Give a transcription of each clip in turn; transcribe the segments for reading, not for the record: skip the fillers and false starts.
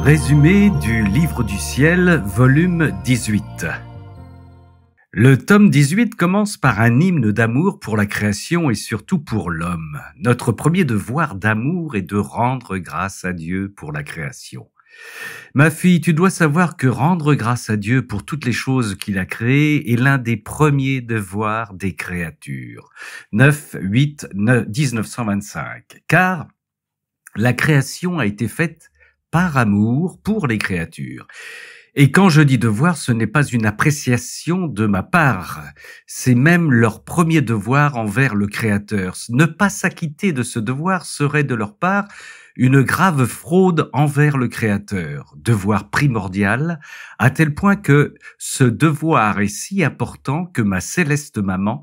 Résumé du Livre du Ciel, volume 18. Le tome 18 commence par un hymne d'amour pour la création et surtout pour l'homme. Notre premier devoir d'amour est de rendre grâce à Dieu pour la création. Ma fille, tu dois savoir que rendre grâce à Dieu pour toutes les choses qu'il a créées est l'un des premiers devoirs des créatures. 1925. Car la création a été faite par amour pour les créatures. Et quand je dis devoir, ce n'est pas une appréciation de ma part, c'est même leur premier devoir envers le Créateur. Ne pas s'acquitter de ce devoir serait de leur part une grave fraude envers le Créateur, devoir primordial, à tel point que ce devoir est si important que ma céleste maman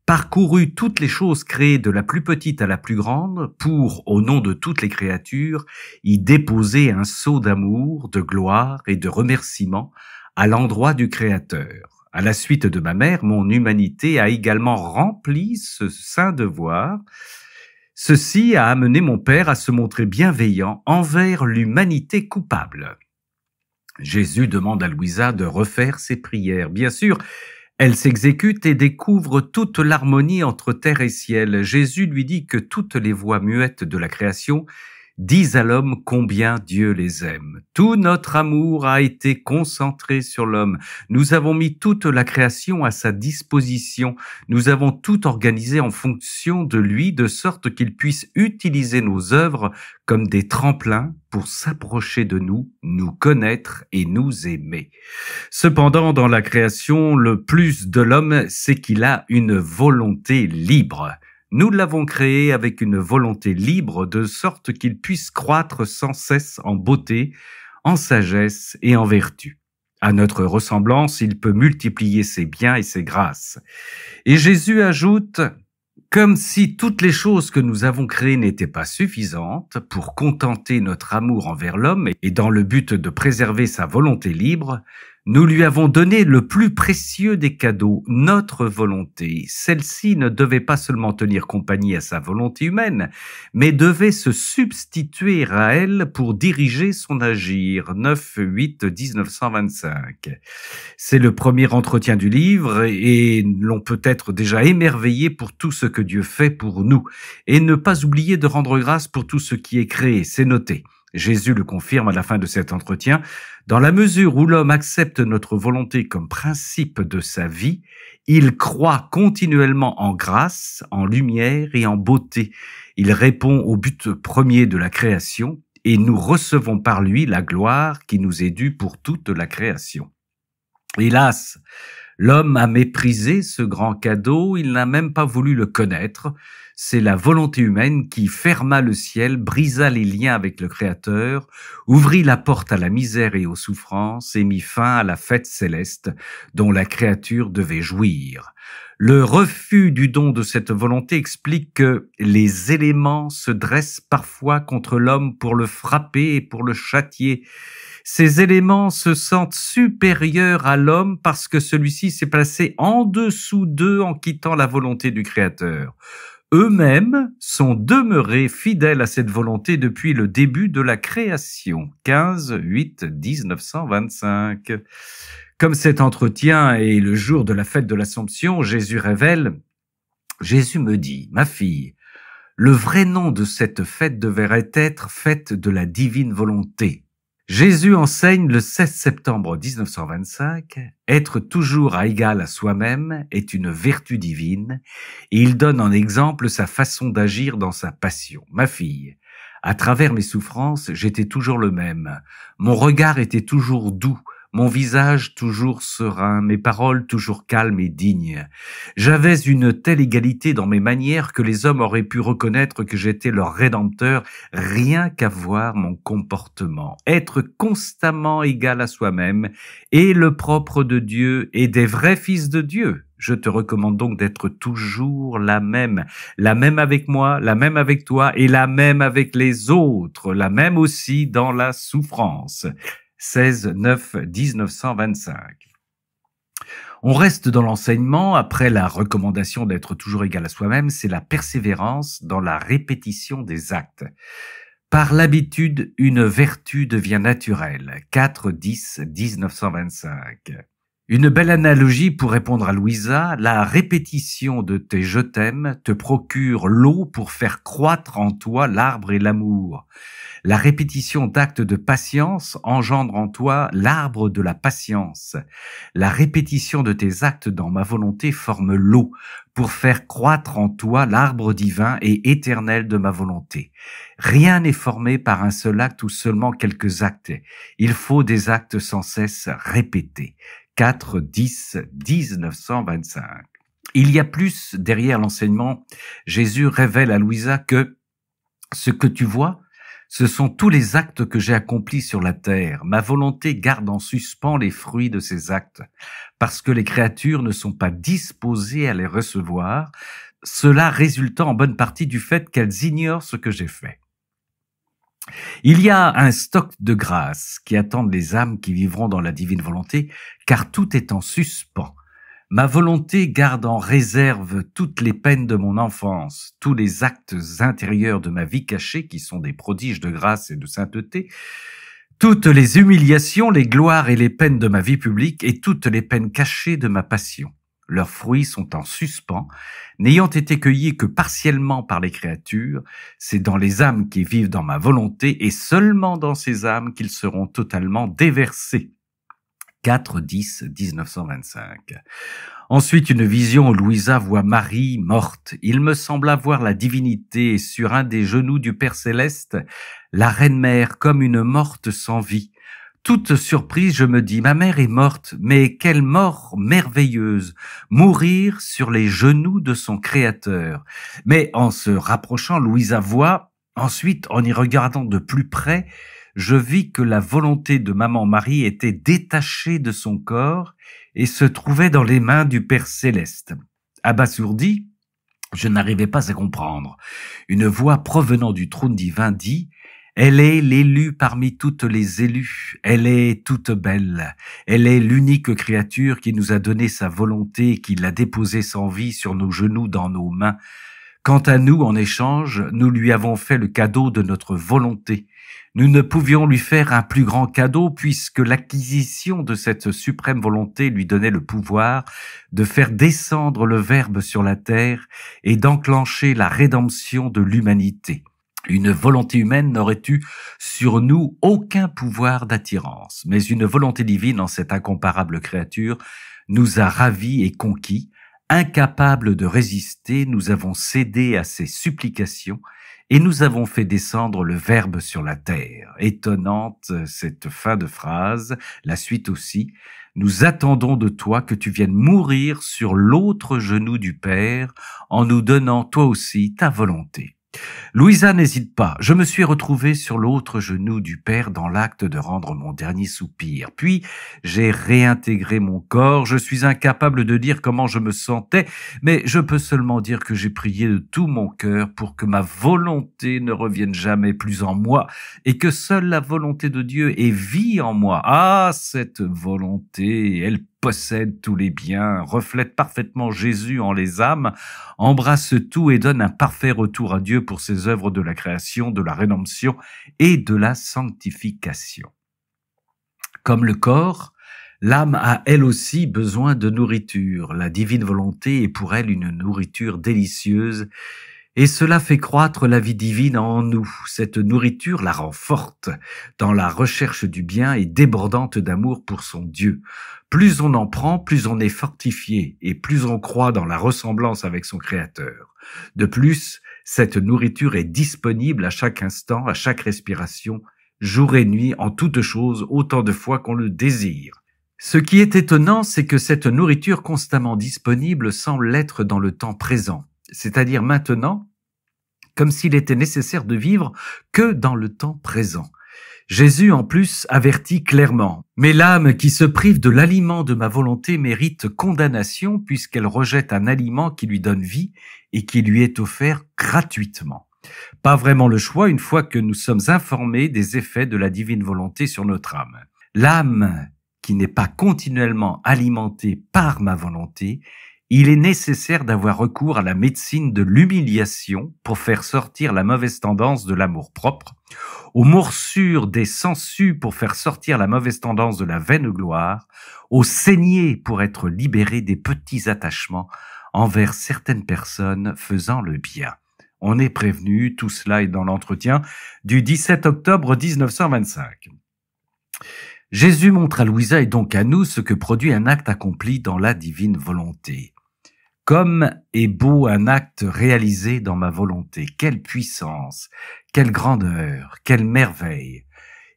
parcourut toutes les choses créées de la plus petite à la plus grande pour, au nom de toutes les créatures, y déposer un sceau d'amour, de gloire et de remerciement à l'endroit du Créateur. À la suite de ma mère, mon humanité a également rempli ce saint devoir. Ceci a amené mon père à se montrer bienveillant envers l'humanité coupable. Jésus demande à Louisa de refaire ses prières. Bien sûr, elle s'exécute et découvre toute l'harmonie entre terre et ciel. Jésus lui dit que toutes les voix muettes de la création disent à l'homme combien Dieu les aime. Tout notre amour a été concentré sur l'homme. Nous avons mis toute la création à sa disposition. Nous avons tout organisé en fonction de lui, de sorte qu'il puisse utiliser nos œuvres comme des tremplins pour s'approcher de nous, nous connaître et nous aimer. Cependant, dans la création, le plus de l'homme, c'est qu'il a une volonté libre. Nous l'avons créé avec une volonté libre de sorte qu'il puisse croître sans cesse en beauté, en sagesse et en vertu. À notre ressemblance, il peut multiplier ses biens et ses grâces. Et Jésus ajoute, comme si toutes les choses que nous avons créées n'étaient pas suffisantes pour contenter notre amour envers l'homme et dans le but de préserver sa volonté libre, nous lui avons donné le plus précieux des cadeaux, notre volonté. Celle-ci ne devait pas seulement tenir compagnie à sa volonté humaine, mais devait se substituer à elle pour diriger son agir. 9/8/1925. C'est le premier entretien du livre et l'on peut être déjà émerveillé pour tout ce que Dieu fait pour nous et ne pas oublier de rendre grâce pour tout ce qui est créé, c'est noté. Jésus le confirme à la fin de cet entretien. Dans la mesure où l'homme accepte notre volonté comme principe de sa vie, il croît continuellement en grâce, en lumière et en beauté. Il répond au but premier de la création et nous recevons par lui la gloire qui nous est due pour toute la création. Hélas, l'homme a méprisé ce grand cadeau, il n'a même pas voulu le connaître. C'est la volonté humaine qui ferma le ciel, brisa les liens avec le Créateur, ouvrit la porte à la misère et aux souffrances et mit fin à la fête céleste dont la créature devait jouir. Le refus du don de cette volonté explique que les éléments se dressent parfois contre l'homme pour le frapper et pour le châtier. Ces éléments se sentent supérieurs à l'homme parce que celui-ci s'est placé en dessous d'eux en quittant la volonté du Créateur. Eux-mêmes sont demeurés fidèles à cette volonté depuis le début de la création. 15/8/1925. Comme cet entretien est le jour de la fête de l'Assomption, Jésus me dit, ma fille, le vrai nom de cette fête devrait être fête de la divine volonté. Jésus enseigne le 16 septembre 1925, être toujours à égal à soi-même est une vertu divine et il donne en exemple sa façon d'agir dans sa passion. Ma fille, à travers mes souffrances, j'étais toujours le même. Mon regard était toujours doux, mon visage toujours serein, mes paroles toujours calmes et dignes. J'avais une telle égalité dans mes manières que les hommes auraient pu reconnaître que j'étais leur rédempteur rien qu'à voir mon comportement. Être constamment égal à soi-même est le propre de Dieu et des vrais fils de Dieu. Je te recommande donc d'être toujours la même avec moi, la même avec toi et la même avec les autres, la même aussi dans la souffrance. 16/9/1925. On reste dans l'enseignement, après la recommandation d'être toujours égal à soi-même, c'est la persévérance dans la répétition des actes. Par l'habitude, une vertu devient naturelle. 4-10-1925. Une belle analogie pour répondre à Louisa, la répétition de tes je t'aime te procure l'eau pour faire croître en toi l'arbre et l'amour. La répétition d'actes de patience engendre en toi l'arbre de la patience. La répétition de tes actes dans ma volonté forme l'eau pour faire croître en toi l'arbre divin et éternel de ma volonté. Rien n'est formé par un seul acte ou seulement quelques actes. Il faut des actes sans cesse répétés. 4-10-1925. Il y a plus derrière l'enseignement. Jésus révèle à Louisa que ce que tu vois, ce sont tous les actes que j'ai accomplis sur la terre. Ma volonté garde en suspens les fruits de ces actes, parce que les créatures ne sont pas disposées à les recevoir, cela résultant en bonne partie du fait qu'elles ignorent ce que j'ai fait. Il y a un stock de grâce qui attendent les âmes qui vivront dans la divine volonté, car tout est en suspens. Ma volonté garde en réserve toutes les peines de mon enfance, tous les actes intérieurs de ma vie cachée qui sont des prodiges de grâce et de sainteté, toutes les humiliations, les gloires et les peines de ma vie publique et toutes les peines cachées de ma passion. Leurs fruits sont en suspens, n'ayant été cueillis que partiellement par les créatures, c'est dans les âmes qui vivent dans ma volonté et seulement dans ces âmes qu'ils seront totalement déversés. 4-10-1925. Ensuite, une vision où Louisa voit Marie morte. Il me sembla voir la divinité sur un des genoux du Père Céleste, la Reine-Mère comme une morte sans vie. Toute surprise, je me dis, ma mère est morte, mais quelle mort merveilleuse, mourir sur les genoux de son Créateur. Mais en se rapprochant, Louisa voit, ensuite, en y regardant de plus près, je vis que la volonté de maman Marie était détachée de son corps et se trouvait dans les mains du Père Céleste. Abasourdi, je n'arrivais pas à comprendre. Une voix provenant du trône divin dit: elle est l'élue parmi toutes les élues, elle est toute belle, elle est l'unique créature qui nous a donné sa volonté et qui l'a déposée sans vie sur nos genoux dans nos mains. Quant à nous, en échange, nous lui avons fait le cadeau de notre volonté. Nous ne pouvions lui faire un plus grand cadeau puisque l'acquisition de cette suprême volonté lui donnait le pouvoir de faire descendre le Verbe sur la terre et d'enclencher la rédemption de l'humanité. Une volonté humaine n'aurait eu sur nous aucun pouvoir d'attirance, mais une volonté divine en cette incomparable créature nous a ravis et conquis. Incapables de résister, nous avons cédé à ses supplications et nous avons fait descendre le Verbe sur la terre. Étonnante cette fin de phrase, la suite aussi. Nous attendons de toi que tu viennes mourir sur l'autre genou du Père en nous donnant toi aussi ta volonté. Louisa n'hésite pas. Je me suis retrouvée sur l'autre genou du Père dans l'acte de rendre mon dernier soupir. Puis, j'ai réintégré mon corps. Je suis incapable de dire comment je me sentais, mais je peux seulement dire que j'ai prié de tout mon cœur pour que ma volonté ne revienne jamais plus en moi et que seule la volonté de Dieu ait vie en moi. Ah, cette volonté, elle possède tous les biens, reflète parfaitement Jésus en les âmes, embrasse tout et donne un parfait retour à Dieu pour ses œuvres de la création, de la rédemption et de la sanctification. Comme le corps, l'âme a elle aussi besoin de nourriture. La divine volonté est pour elle une nourriture délicieuse et cela fait croître la vie divine en nous. Cette nourriture la rend forte dans la recherche du bien et débordante d'amour pour son Dieu. Plus on en prend, plus on est fortifié et plus on croit dans la ressemblance avec son Créateur. De plus, cette nourriture est disponible à chaque instant, à chaque respiration, jour et nuit, en toutes choses, autant de fois qu'on le désire. Ce qui est étonnant, c'est que cette nourriture constamment disponible semble l'être dans le temps présent, c'est-à-dire maintenant, comme s'il était nécessaire de vivre que dans le temps présent. Jésus, en plus, avertit clairement. « Mais l'âme qui se prive de l'aliment de ma volonté mérite condamnation puisqu'elle rejette un aliment qui lui donne vie et qui lui est offert gratuitement. » Pas vraiment le choix une fois que nous sommes informés des effets de la divine volonté sur notre âme. L'âme qui n'est pas continuellement alimenté par ma volonté, il est nécessaire d'avoir recours à la médecine de l'humiliation pour faire sortir la mauvaise tendance de l'amour-propre, aux morsures des sangsues pour faire sortir la mauvaise tendance de la vaine gloire, aux saignées pour être libéré des petits attachements envers certaines personnes faisant le bien. On est prévenu, tout cela est dans l'entretien du 17 octobre 1925. Jésus montre à Louisa et donc à nous ce que produit un acte accompli dans la divine volonté. Comme est beau un acte réalisé dans ma volonté, quelle puissance, quelle grandeur, quelle merveille.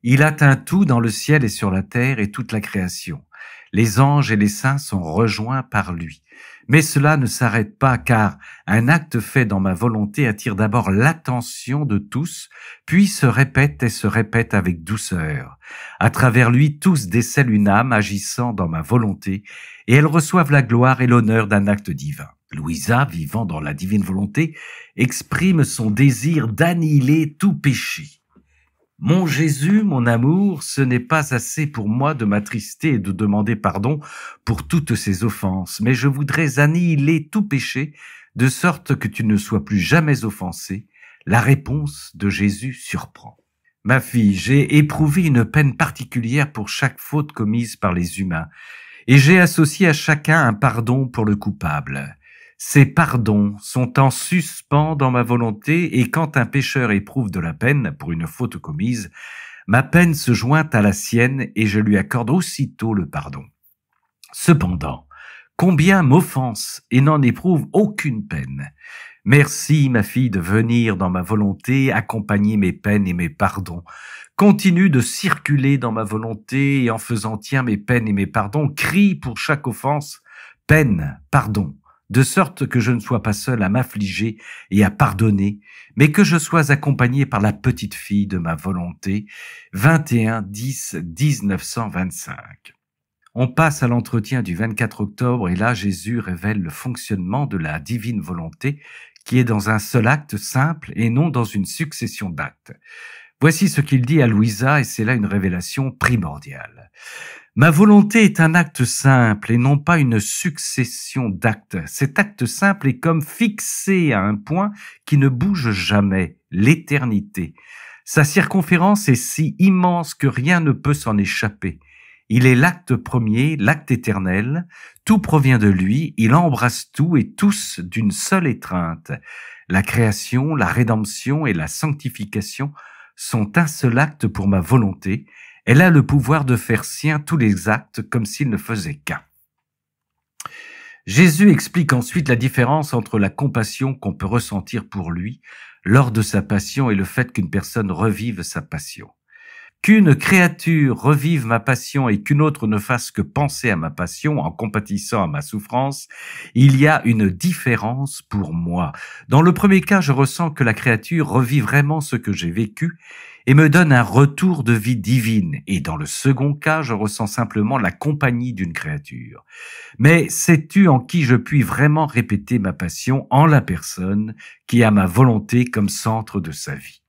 Il atteint tout dans le ciel et sur la terre et toute la création. Les anges et les saints sont rejoints par lui. Mais cela ne s'arrête pas car un acte fait dans ma volonté attire d'abord l'attention de tous, puis se répète et se répète avec douceur. À travers lui, tous décèlent une âme agissant dans ma volonté et elles reçoivent la gloire et l'honneur d'un acte divin. Louisa, vivant dans la divine volonté, exprime son désir d'annihiler tout péché. Mon Jésus, mon amour, ce n'est pas assez pour moi de m'attrister et de demander pardon pour toutes ces offenses, mais je voudrais annihiler tout péché, de sorte que tu ne sois plus jamais offensé. La réponse de Jésus surprend. Ma fille, j'ai éprouvé une peine particulière pour chaque faute commise par les humains, et j'ai associé à chacun un pardon pour le coupable. Ces pardons sont en suspens dans ma volonté, et quand un pécheur éprouve de la peine pour une faute commise, ma peine se joint à la sienne et je lui accorde aussitôt le pardon. Cependant, combien m'offense et n'en éprouve aucune peine. Merci, ma fille, de venir dans ma volonté, accompagner mes peines et mes pardons. Continue de circuler dans ma volonté et en faisant tien mes peines et mes pardons, crie pour chaque offense, peine, pardon, de sorte que je ne sois pas seul à m'affliger et à pardonner, mais que je sois accompagné par la petite fille de ma volonté. 21-10-1925. On passe à l'entretien du 24 octobre et là Jésus révèle le fonctionnement de la divine volonté qui est dans un seul acte simple et non dans une succession d'actes. Voici ce qu'il dit à Louisa et c'est là une révélation primordiale. Ma volonté est un acte simple et non pas une succession d'actes. Cet acte simple est comme fixé à un point qui ne bouge jamais, l'éternité. Sa circonférence est si immense que rien ne peut s'en échapper. Il est l'acte premier, l'acte éternel. Tout provient de lui, il embrasse tout et tous d'une seule étreinte. La création, la rédemption et la sanctification sont un seul acte pour ma volonté. Elle a le pouvoir de faire sien tous les actes comme s'il ne faisait qu'un. Jésus explique ensuite la différence entre la compassion qu'on peut ressentir pour lui lors de sa passion et le fait qu'une personne revive sa passion. Qu'une créature revive ma passion et qu'une autre ne fasse que penser à ma passion en compatissant à ma souffrance, il y a une différence pour moi. Dans le premier cas, je ressens que la créature revit vraiment ce que j'ai vécu et me donne un retour de vie divine. Et dans le second cas, je ressens simplement la compagnie d'une créature. Mais sais-tu en qui je puis vraiment répéter ma passion? En la personne qui a ma volonté comme centre de sa vie.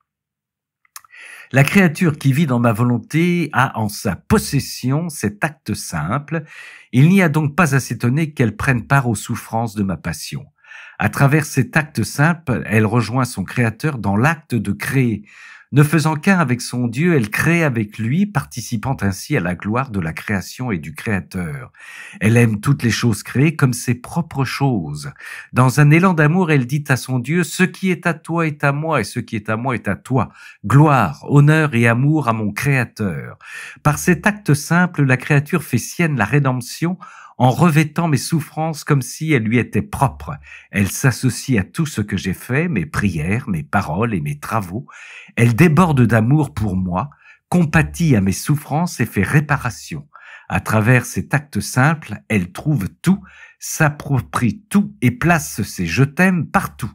La créature qui vit dans ma volonté a en sa possession cet acte simple. Il n'y a donc pas à s'étonner qu'elle prenne part aux souffrances de ma passion. À travers cet acte simple, elle rejoint son Créateur dans l'acte de créer. Ne faisant qu'un avec son Dieu, elle crée avec lui, participant ainsi à la gloire de la création et du Créateur. Elle aime toutes les choses créées comme ses propres choses. Dans un élan d'amour, elle dit à son Dieu, « Ce qui est à toi est à moi, et ce qui est à moi est à toi. Gloire, honneur et amour à mon Créateur. » Par cet acte simple, la créature fait sienne la rédemption, en revêtant mes souffrances comme si elles lui étaient propres. Elle s'associe à tout ce que j'ai fait, mes prières, mes paroles et mes travaux. Elle déborde d'amour pour moi, compatit à mes souffrances et fait réparation. À travers cet acte simple, elle trouve tout, s'approprie tout et place ses « je t'aime » partout.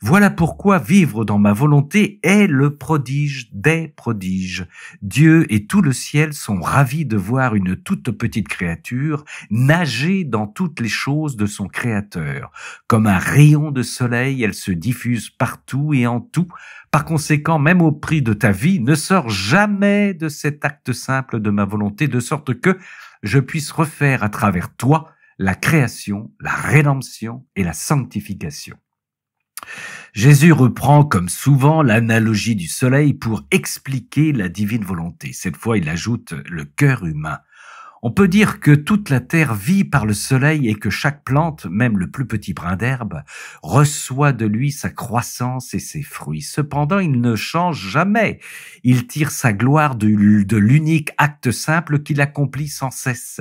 Voilà pourquoi vivre dans ma volonté est le prodige des prodiges. Dieu et tout le ciel sont ravis de voir une toute petite créature nager dans toutes les choses de son Créateur. Comme un rayon de soleil, elle se diffuse partout et en tout. Par conséquent, même au prix de ta vie, ne sors jamais de cet acte simple de ma volonté, de sorte que je puisse refaire à travers toi la création, la rédemption et la sanctification. Jésus reprend comme souvent l'analogie du soleil pour expliquer la divine volonté. Cette fois, il ajoute le cœur humain. On peut dire que toute la terre vit par le soleil et que chaque plante, même le plus petit brin d'herbe, reçoit de lui sa croissance et ses fruits. Cependant, il ne change jamais. Il tire sa gloire de l'unique acte simple qu'il accomplit sans cesse.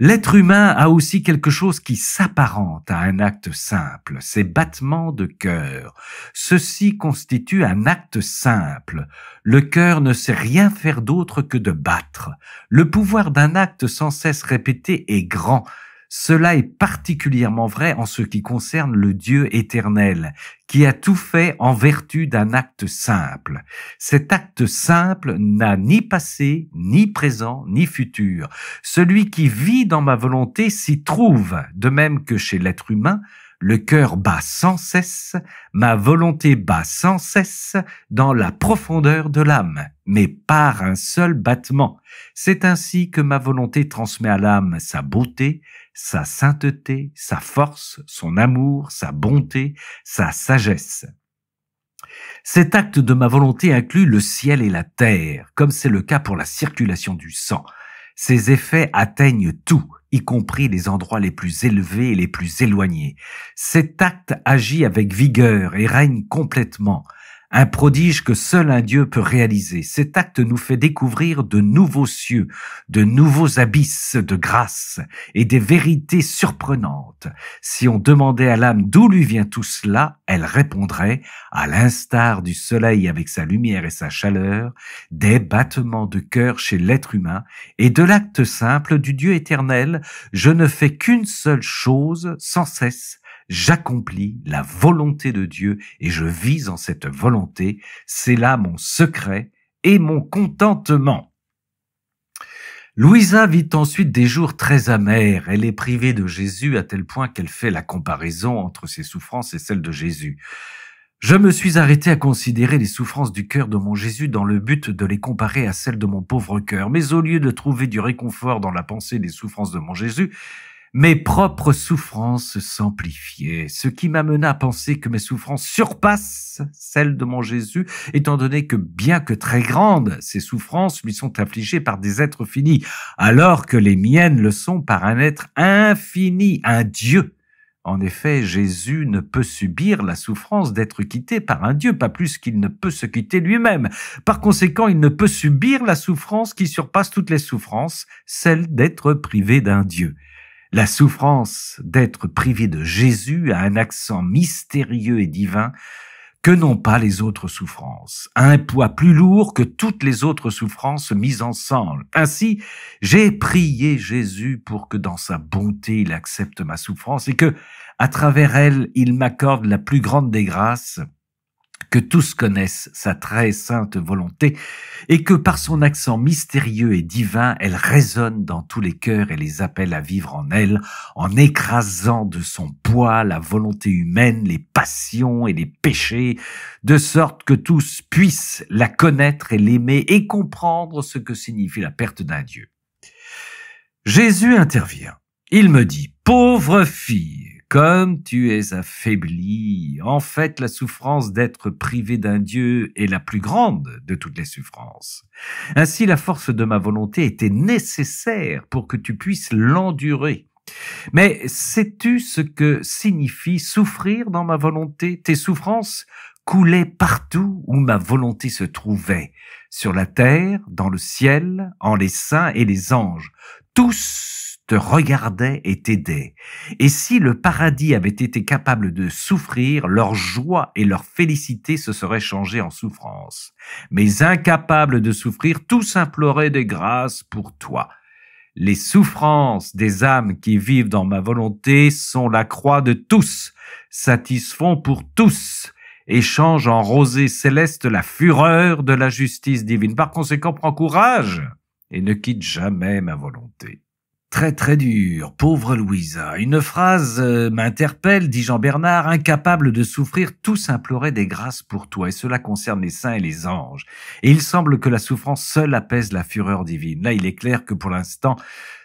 L'être humain a aussi quelque chose qui s'apparente à un acte simple, ses battements de cœur. Ceci constitue un acte simple. Le cœur ne sait rien faire d'autre que de battre. Le pouvoir d'un acte sans cesse répété est grand. Cela est particulièrement vrai en ce qui concerne le Dieu éternel, qui a tout fait en vertu d'un acte simple. Cet acte simple n'a ni passé, ni présent, ni futur. Celui qui vit dans ma volonté s'y trouve, de même que chez l'être humain, le cœur bat sans cesse, ma volonté bat sans cesse dans la profondeur de l'âme, mais par un seul battement. C'est ainsi que ma volonté transmet à l'âme sa beauté, sa sainteté, sa force, son amour, sa bonté, sa sagesse. Cet acte de ma volonté inclut le ciel et la terre, comme c'est le cas pour la circulation du sang. Ces effets atteignent tout, y compris les endroits les plus élevés et les plus éloignés. Cet acte agit avec vigueur et règne complètement. Un prodige que seul un Dieu peut réaliser. Cet acte nous fait découvrir de nouveaux cieux, de nouveaux abysses de grâce et des vérités surprenantes. Si on demandait à l'âme d'où lui vient tout cela, elle répondrait, à l'instar du soleil avec sa lumière et sa chaleur, des battements de cœur chez l'être humain et de l'acte simple du Dieu éternel. Je ne fais qu'une seule chose sans cesse. J'accomplis la volonté de Dieu et je vis en cette volonté. C'est là mon secret et mon contentement. Louisa vit ensuite des jours très amers. Elle est privée de Jésus à tel point qu'elle fait la comparaison entre ses souffrances et celles de Jésus. Je me suis arrêté à considérer les souffrances du cœur de mon Jésus dans le but de les comparer à celles de mon pauvre cœur. Mais au lieu de trouver du réconfort dans la pensée des souffrances de mon Jésus, mes propres souffrances s'amplifiaient, ce qui m'amena à penser que mes souffrances surpassent celles de mon Jésus, étant donné que bien que très grandes, ces souffrances lui sont infligées par des êtres finis, alors que les miennes le sont par un être infini, un Dieu. En effet, Jésus ne peut subir la souffrance d'être quitté par un Dieu, pas plus qu'il ne peut se quitter lui-même. Par conséquent, il ne peut subir la souffrance qui surpasse toutes les souffrances, celle d'être privé d'un Dieu. La souffrance d'être privé de Jésus a un accent mystérieux et divin que n'ont pas les autres souffrances, un poids plus lourd que toutes les autres souffrances mises ensemble. Ainsi, j'ai prié Jésus pour que dans sa bonté il accepte ma souffrance et que, à travers elle, il m'accorde la plus grande des grâces, que tous connaissent sa très sainte volonté et que par son accent mystérieux et divin, elle résonne dans tous les cœurs et les appelle à vivre en elle, en écrasant de son poids la volonté humaine, les passions et les péchés, de sorte que tous puissent la connaître et l'aimer et comprendre ce que signifie la perte d'un Dieu. Jésus intervient. Il me dit, « Pauvre fille, comme tu es affaiblie, en fait, la souffrance d'être privé d'un Dieu est la plus grande de toutes les souffrances. Ainsi, la force de ma volonté était nécessaire pour que tu puisses l'endurer. Mais sais-tu ce que signifie souffrir dans ma volonté? Tes souffrances coulaient partout où ma volonté se trouvait, sur la terre, dans le ciel, en les saints et les anges. Tous te regardaient et t'aidaient. Et si le paradis avait été capable de souffrir, leur joie et leur félicité se seraient changées en souffrance. Mais incapables de souffrir, tous imploraient des grâces pour toi. Les souffrances des âmes qui vivent dans ma volonté sont la croix de tous, satisfont pour tous, et changent en rosée céleste la fureur de la justice divine. Par conséquent, prends courage et ne quitte jamais ma volonté. » Très très dur, pauvre Louisa. Une phrase m'interpelle, dit Jean Bernard, incapable de souffrir, tous imploraient des grâces pour toi, et cela concerne les saints et les anges. Et il semble que la souffrance seule apaise la fureur divine. Là, il est clair que pour l'instant,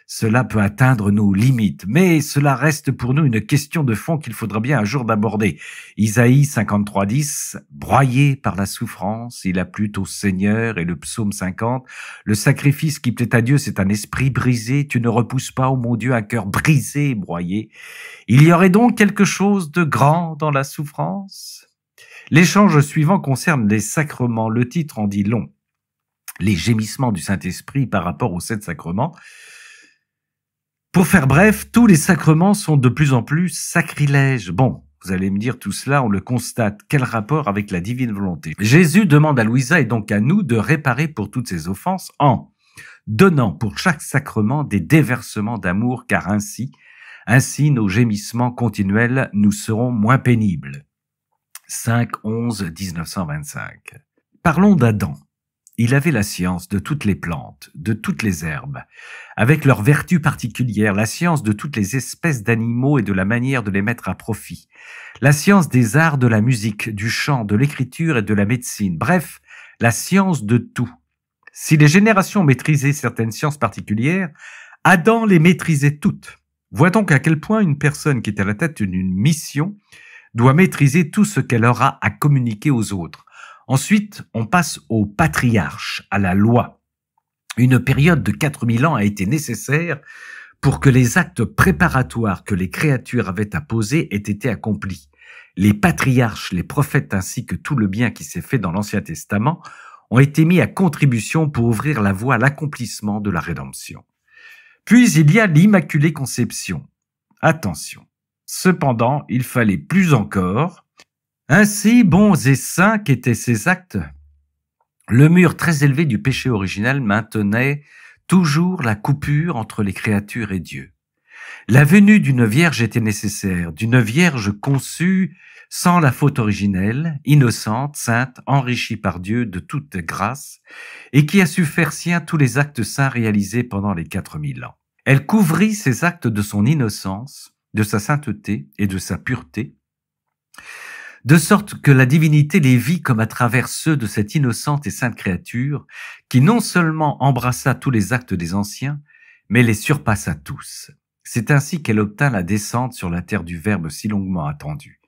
Cela peut atteindre nos limites, mais cela reste pour nous une question de fond qu'il faudra bien un jour d'aborder. Isaïe 53:10, broyé par la souffrance, il a plu au Seigneur, et le psaume 50, le sacrifice qui plaît à Dieu, c'est un esprit brisé, tu ne repousses pas, ô mon Dieu, un cœur brisé et broyé. Il y aurait donc quelque chose de grand dans la souffrance? L'échange suivant concerne les sacrements. Le titre en dit long. Les gémissements du Saint-Esprit par rapport aux 7 sacrements. Pour faire bref, tous les sacrements sont de plus en plus sacrilèges. Bon, vous allez me dire tout cela, on le constate. Quel rapport avec la divine volonté? Jésus demande à Louisa et donc à nous de réparer pour toutes ces offenses en donnant pour chaque sacrement des déversements d'amour, car ainsi nos gémissements continuels nous seront moins pénibles. 5-11-1925. Parlons d'Adam. Il avait la science de toutes les plantes, de toutes les herbes, avec leurs vertus particulières, la science de toutes les espèces d'animaux et de la manière de les mettre à profit, la science des arts, de la musique, du chant, de l'écriture et de la médecine, bref, la science de tout. Si les générations maîtrisaient certaines sciences particulières, Adam les maîtrisait toutes. Vois donc à quel point une personne qui est à la tête d'une mission doit maîtriser tout ce qu'elle aura à communiquer aux autres. Ensuite, on passe au patriarche, à la loi. Une période de 4000 ans a été nécessaire pour que les actes préparatoires que les créatures avaient à poser aient été accomplis. Les patriarches, les prophètes ainsi que tout le bien qui s'est fait dans l'Ancien Testament ont été mis à contribution pour ouvrir la voie à l'accomplissement de la rédemption. Puis il y a l'Immaculée Conception. Attention. Cependant, il fallait plus encore. Ainsi, bons et saints qu'étaient ces actes, le mur très élevé du péché originel maintenait toujours la coupure entre les créatures et Dieu. La venue d'une vierge était nécessaire, d'une vierge conçue sans la faute originelle, innocente, sainte, enrichie par Dieu de toute grâce, et qui a su faire sien tous les actes saints réalisés pendant les 4000 ans. Elle couvrit ces actes de son innocence, de sa sainteté et de sa pureté, de sorte que la divinité les vit comme à travers ceux de cette innocente et sainte créature, qui non seulement embrassa tous les actes des anciens, mais les surpassa tous. C'est ainsi qu'elle obtint la descente sur la terre du Verbe si longuement attendu.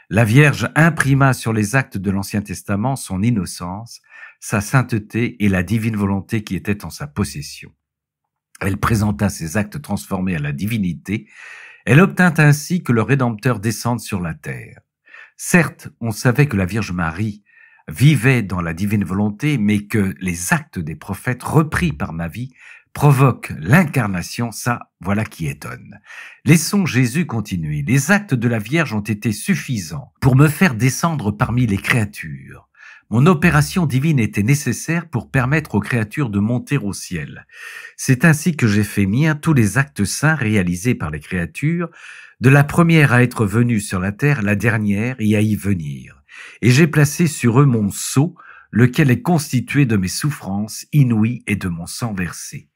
La Vierge imprima sur les actes de l'Ancien Testament son innocence, sa sainteté et la divine volonté qui était en sa possession. Elle présenta ces actes transformés à la divinité. Elle obtint ainsi que le Rédempteur descende sur la terre. Certes, on savait que la Vierge Marie vivait dans la divine volonté, mais que les actes des prophètes repris par ma vie provoquent l'incarnation, ça, voilà qui étonne. Laissons Jésus continuer. Les actes de la Vierge ont été suffisants pour me faire descendre parmi les créatures. Mon opération divine était nécessaire pour permettre aux créatures de monter au ciel. C'est ainsi que j'ai fait mien tous les actes saints réalisés par les créatures, de la première à être venue sur la terre, la dernière et à y venir. Et j'ai placé sur eux mon sceau, lequel est constitué de mes souffrances inouïes et de mon sang versé.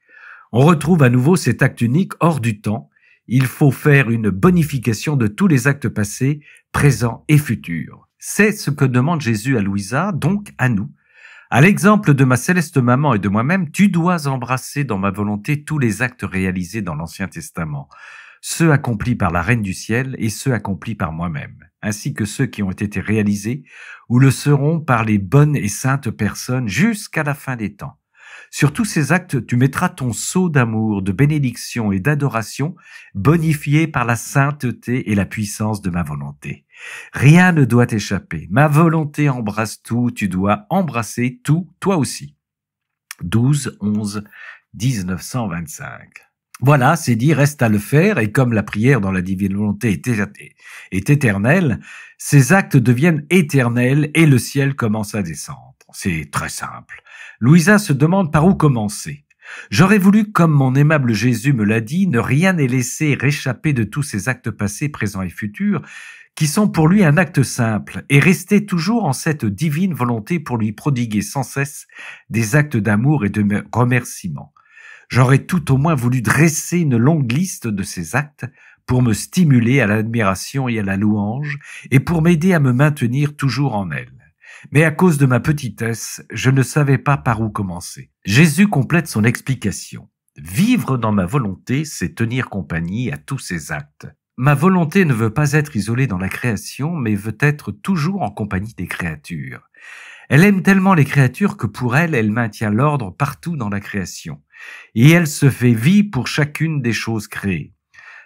On retrouve à nouveau cet acte unique hors du temps. Il faut faire une bonification de tous les actes passés, présents et futurs. C'est ce que demande Jésus à Louisa, donc à nous. À l'exemple de ma céleste maman et de moi-même, tu dois embrasser dans ma volonté tous les actes réalisés dans l'Ancien Testament, ceux accomplis par la Reine du Ciel et ceux accomplis par moi-même, ainsi que ceux qui ont été réalisés ou le seront par les bonnes et saintes personnes jusqu'à la fin des temps. Sur tous ces actes, tu mettras ton sceau d'amour, de bénédiction et d'adoration, bonifié par la sainteté et la puissance de ma volonté. Rien ne doit échapper. Ma volonté embrasse tout, tu dois embrasser tout, toi aussi. 12-11-1925. Voilà, c'est dit, reste à le faire, et comme la prière dans la divine volonté est éternelle, ces actes deviennent éternels et le ciel commence à descendre. C'est très simple. Louisa se demande par où commencer. J'aurais voulu, comme mon aimable Jésus me l'a dit, ne rien laisser réchapper de tous ces actes passés, présents et futurs, qui sont pour lui un acte simple, et rester toujours en cette divine volonté pour lui prodiguer sans cesse des actes d'amour et de remerciement. J'aurais tout au moins voulu dresser une longue liste de ces actes pour me stimuler à l'admiration et à la louange, et pour m'aider à me maintenir toujours en elle. Mais à cause de ma petitesse, je ne savais pas par où commencer. Jésus complète son explication. Vivre dans ma volonté, c'est tenir compagnie à tous ces actes. Ma volonté ne veut pas être isolée dans la création, mais veut être toujours en compagnie des créatures. Elle aime tellement les créatures que pour elle, elle maintient l'ordre partout dans la création. Et elle se fait vie pour chacune des choses créées.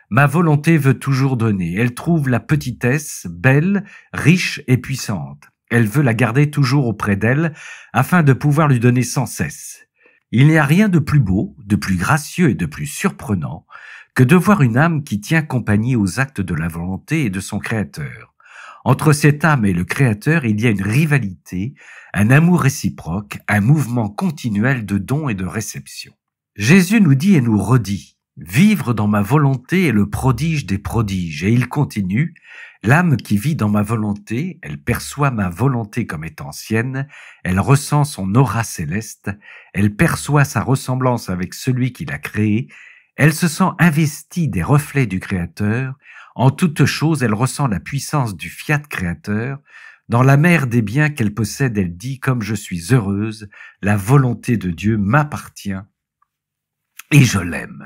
Ma volonté veut toujours donner. Elle trouve la petitesse belle, riche et puissante. Elle veut la garder toujours auprès d'elle afin de pouvoir lui donner sans cesse. Il n'y a rien de plus beau, de plus gracieux et de plus surprenant que de voir une âme qui tient compagnie aux actes de la volonté et de son Créateur. Entre cette âme et le Créateur, il y a une rivalité, un amour réciproque, un mouvement continuel de don et de réception. Jésus nous dit et nous redit: vivre dans ma volonté est le prodige des prodiges. Et il continue: l'âme qui vit dans ma volonté, elle perçoit ma volonté comme étant sienne, elle ressent son aura céleste, elle perçoit sa ressemblance avec celui qui l'a créée, elle se sent investie des reflets du Créateur. En toute chose, elle ressent la puissance du fiat créateur. Dans la mer des biens qu'elle possède, elle dit: comme je suis heureuse, la volonté de Dieu m'appartient et je l'aime.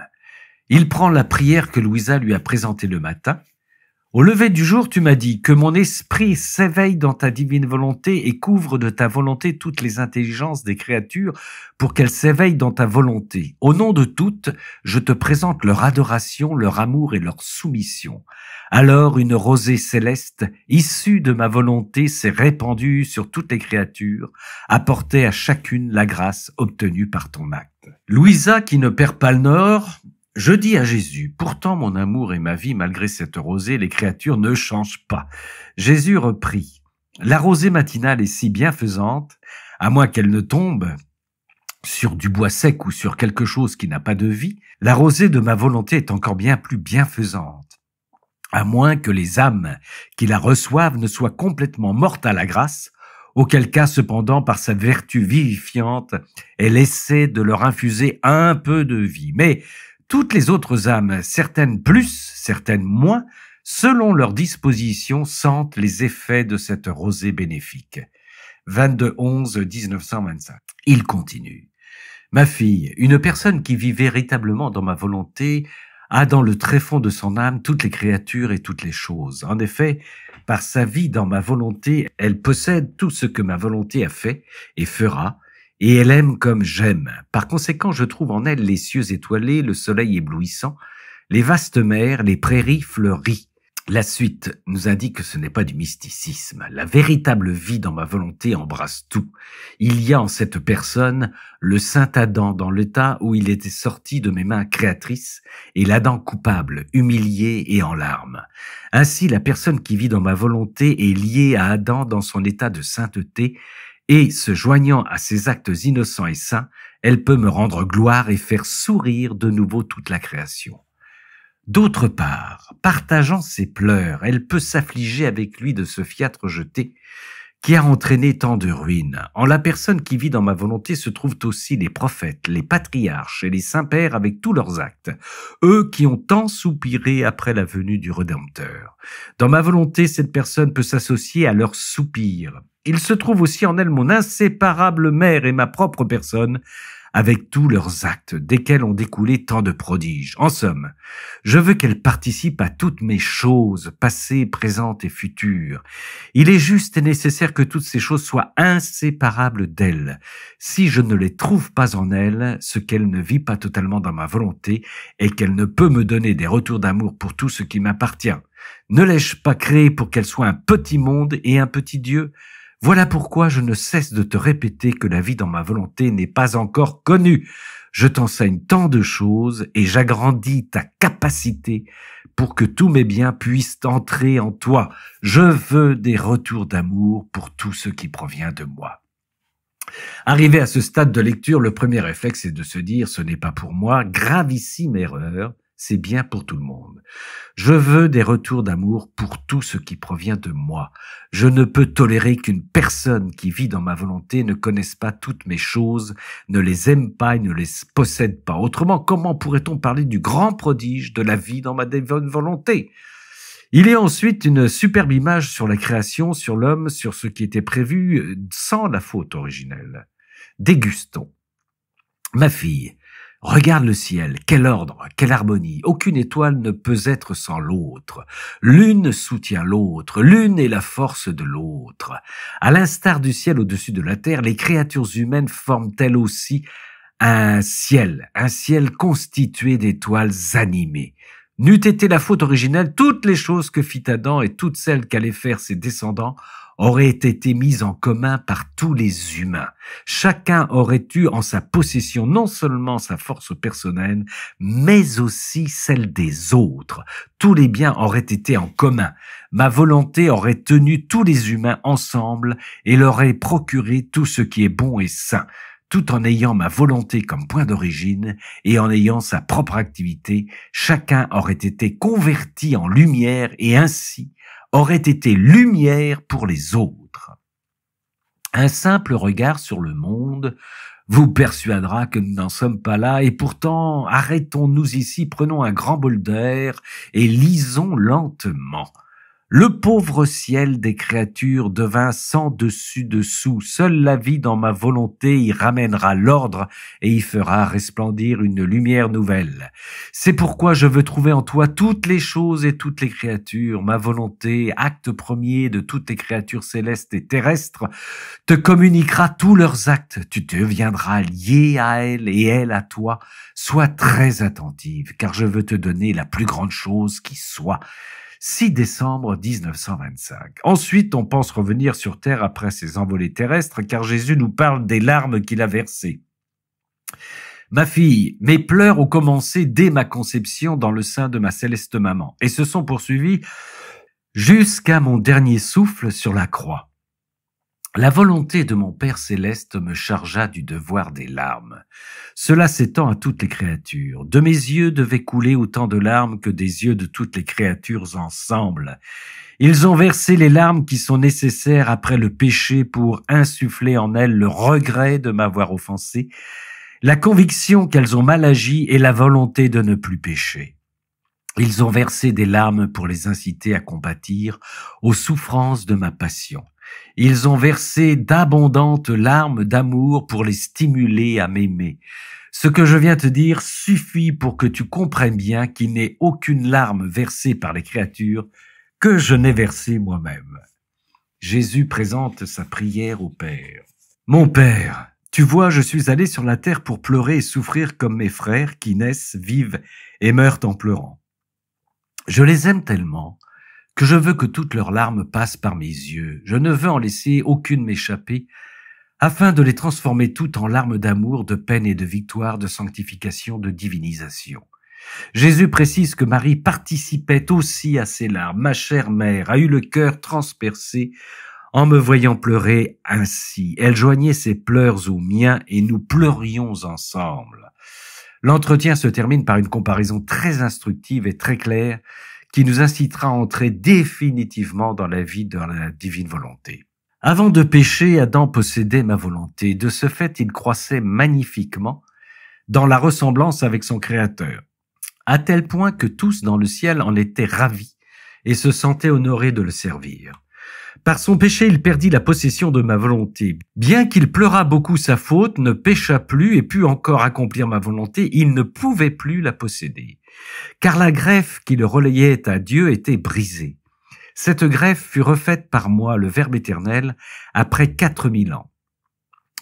Il prend la prière que Louisa lui a présentée le matin. Au lever du jour, tu m'as dit: que mon esprit s'éveille dans ta divine volonté et couvre de ta volonté toutes les intelligences des créatures pour qu'elles s'éveillent dans ta volonté. Au nom de toutes, je te présente leur adoration, leur amour et leur soumission. Alors une rosée céleste, issue de ma volonté, s'est répandue sur toutes les créatures, apportait à chacune la grâce obtenue par ton acte. Louisa, qui ne perd pas le nord, je dis à Jésus: pourtant mon amour et ma vie, malgré cette rosée, les créatures ne changent pas. Jésus reprit: la rosée matinale est si bienfaisante, à moins qu'elle ne tombe sur du bois sec ou sur quelque chose qui n'a pas de vie, la rosée de ma volonté est encore bien plus bienfaisante, à moins que les âmes qui la reçoivent ne soient complètement mortes à la grâce, auquel cas cependant par sa vertu vivifiante, elle essaie de leur infuser un peu de vie. Mais toutes les autres âmes, certaines plus, certaines moins, selon leur disposition, sentent les effets de cette rosée bénéfique. 22-11-1925. Il continue: ma fille, une personne qui vit véritablement dans ma volonté a dans le tréfonds de son âme toutes les créatures et toutes les choses. En effet, par sa vie dans ma volonté, elle possède tout ce que ma volonté a fait et fera, et elle aime comme j'aime. Par conséquent, je trouve en elle les cieux étoilés, le soleil éblouissant, les vastes mers, les prairies fleuries. La suite nous indique que ce n'est pas du mysticisme. La véritable vie dans ma volonté embrasse tout. Il y a en cette personne le saint Adam dans l'état où il était sorti de mes mains créatrices et l'Adam coupable, humilié et en larmes. Ainsi, la personne qui vit dans ma volonté est liée à Adam dans son état de sainteté et, se joignant à ses actes innocents et saints, elle peut me rendre gloire et faire sourire de nouveau toute la création. D'autre part, partageant ses pleurs, elle peut s'affliger avec lui de ce fiacre jeté qui a entraîné tant de ruines. En la personne qui vit dans ma volonté se trouvent aussi les prophètes, les patriarches et les saints-pères avec tous leurs actes, eux qui ont tant soupiré après la venue du Rédempteur. Dans ma volonté, cette personne peut s'associer à leurs soupirs. Il se trouve aussi en elle mon inséparable mère et ma propre personne, avec tous leurs actes, desquels ont découlé tant de prodiges. En somme, je veux qu'elle participe à toutes mes choses, passées, présentes et futures. Il est juste et nécessaire que toutes ces choses soient inséparables d'elle. Si je ne les trouve pas en elle, ce qu'elle ne vit pas totalement dans ma volonté est qu'elle ne peut me donner des retours d'amour pour tout ce qui m'appartient. Ne l'ai-je pas créée pour qu'elle soit un petit monde et un petit Dieu ? Voilà pourquoi je ne cesse de te répéter que la vie dans ma volonté n'est pas encore connue. Je t'enseigne tant de choses et j'agrandis ta capacité pour que tous mes biens puissent entrer en toi. Je veux des retours d'amour pour tout ce qui provient de moi. Arrivé à ce stade de lecture, le premier réflexe est de se dire: ce n'est pas pour moi, gravissime erreur. C'est bien pour tout le monde. Je veux des retours d'amour pour tout ce qui provient de moi. Je ne peux tolérer qu'une personne qui vit dans ma volonté ne connaisse pas toutes mes choses, ne les aime pas et ne les possède pas. Autrement, comment pourrait-on parler du grand prodige de la vie dans ma divine volonté ? Il y a ensuite une superbe image sur la création, sur l'homme, sur ce qui était prévu sans la faute originelle. Dégustons. Ma fille, Regarde le ciel, quel ordre, quelle harmonie. Aucune étoile ne peut être sans l'autre. L'une soutient l'autre, l'une est la force de l'autre. À l'instar du ciel au-dessus de la terre, les créatures humaines forment elles aussi un ciel constitué d'étoiles animées. N'eût été la faute originelle, toutes les choses que fit Adam et toutes celles qu'allaient faire ses descendants auraient été mises en commun par tous les humains. Chacun aurait eu en sa possession non seulement sa force personnelle, mais aussi celle des autres. Tous les biens auraient été en commun. Ma volonté aurait tenu tous les humains ensemble et leur aurait procuré tout ce qui est bon et sain, tout en ayant ma volonté comme point d'origine et en ayant sa propre activité. Chacun aurait été converti en lumière et ainsi aurait été lumière pour les autres. Un simple regard sur le monde vous persuadera que nous n'en sommes pas là, et pourtant, arrêtons-nous ici, prenons un grand bol d'air et lisons lentement. Le pauvre ciel des créatures devint sans dessus-dessous. Seule la vie dans ma volonté y ramènera l'ordre et y fera resplendir une lumière nouvelle. C'est pourquoi je veux trouver en toi toutes les choses et toutes les créatures. Ma volonté, acte premier de toutes les créatures célestes et terrestres, te communiquera tous leurs actes. Tu deviendras lié à elle et elle à toi. Sois très attentive, car je veux te donner la plus grande chose qui soit. 6 décembre 1925. Ensuite, on pense revenir sur Terre après ses envolées terrestres, car Jésus nous parle des larmes qu'il a versées. Ma fille, mes pleurs ont commencé dès ma conception dans le sein de ma céleste maman, et se sont poursuivis jusqu'à mon dernier souffle sur la croix. La volonté de mon Père céleste me chargea du devoir des larmes. Cela s'étend à toutes les créatures. De mes yeux devaient couler autant de larmes que des yeux de toutes les créatures ensemble. Ils ont versé les larmes qui sont nécessaires après le péché pour insuffler en elles le regret de m'avoir offensé, la conviction qu'elles ont mal agi et la volonté de ne plus pécher. Ils ont versé des larmes pour les inciter à compatir aux souffrances de ma passion. Ils ont versé d'abondantes larmes d'amour pour les stimuler à m'aimer. Ce que je viens te dire suffit pour que tu comprennes bien qu'il n'est aucune larme versée par les créatures que je n'ai versée moi-même. Jésus présente sa prière au Père. Mon Père, tu vois, je suis allé sur la terre pour pleurer et souffrir comme mes frères qui naissent, vivent et meurent en pleurant. Je les aime tellement que je veux que toutes leurs larmes passent par mes yeux. Je ne veux en laisser aucune m'échapper, afin de les transformer toutes en larmes d'amour, de peine et de victoire, de sanctification, de divinisation. Jésus précise que Marie participait aussi à ces larmes. Ma chère mère a eu le cœur transpercé en me voyant pleurer ainsi. Elle joignait ses pleurs aux miens et nous pleurions ensemble. L'entretien se termine par une comparaison très instructive et très claire qui nous incitera à entrer définitivement dans la vie de la divine volonté. Avant de pécher, Adam possédait ma volonté. De ce fait, il croissait magnifiquement dans la ressemblance avec son Créateur, à tel point que tous dans le ciel en étaient ravis et se sentaient honorés de le servir. Par son péché, il perdit la possession de ma volonté. Bien qu'il pleurât beaucoup sa faute, ne pécha plus et put encore accomplir ma volonté, il ne pouvait plus la posséder. Car la greffe qui le relayait à Dieu était brisée. Cette greffe fut refaite par moi, le Verbe éternel, après 4000 ans.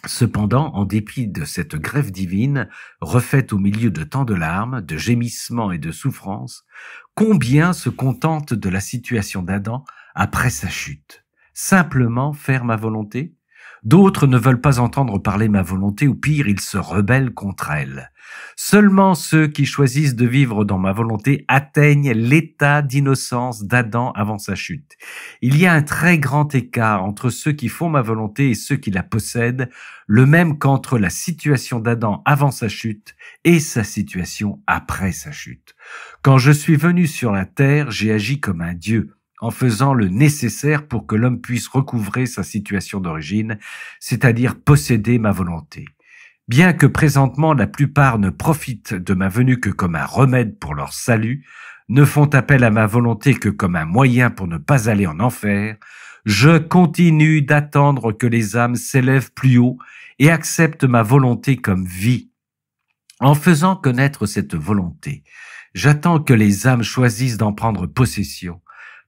Cependant, en dépit de cette greffe divine, refaite au milieu de tant de larmes, de gémissements et de souffrances, combien se contentent de la situation d'Adam après sa chute? Simplement faire ma volonté? D'autres ne veulent pas entendre parler ma volonté, ou pire, ils se rebellent contre elle. Seulement ceux qui choisissent de vivre dans ma volonté atteignent l'état d'innocence d'Adam avant sa chute. Il y a un très grand écart entre ceux qui font ma volonté et ceux qui la possèdent, le même qu'entre la situation d'Adam avant sa chute et sa situation après sa chute. Quand je suis venu sur la terre, j'ai agi comme un Dieu, en faisant le nécessaire pour que l'homme puisse recouvrer sa situation d'origine, c'est-à-dire posséder ma volonté. Bien que présentement la plupart ne profitent de ma venue que comme un remède pour leur salut, ne font appel à ma volonté que comme un moyen pour ne pas aller en enfer, je continue d'attendre que les âmes s'élèvent plus haut et acceptent ma volonté comme vie. En faisant connaître cette volonté, j'attends que les âmes choisissent d'en prendre possession,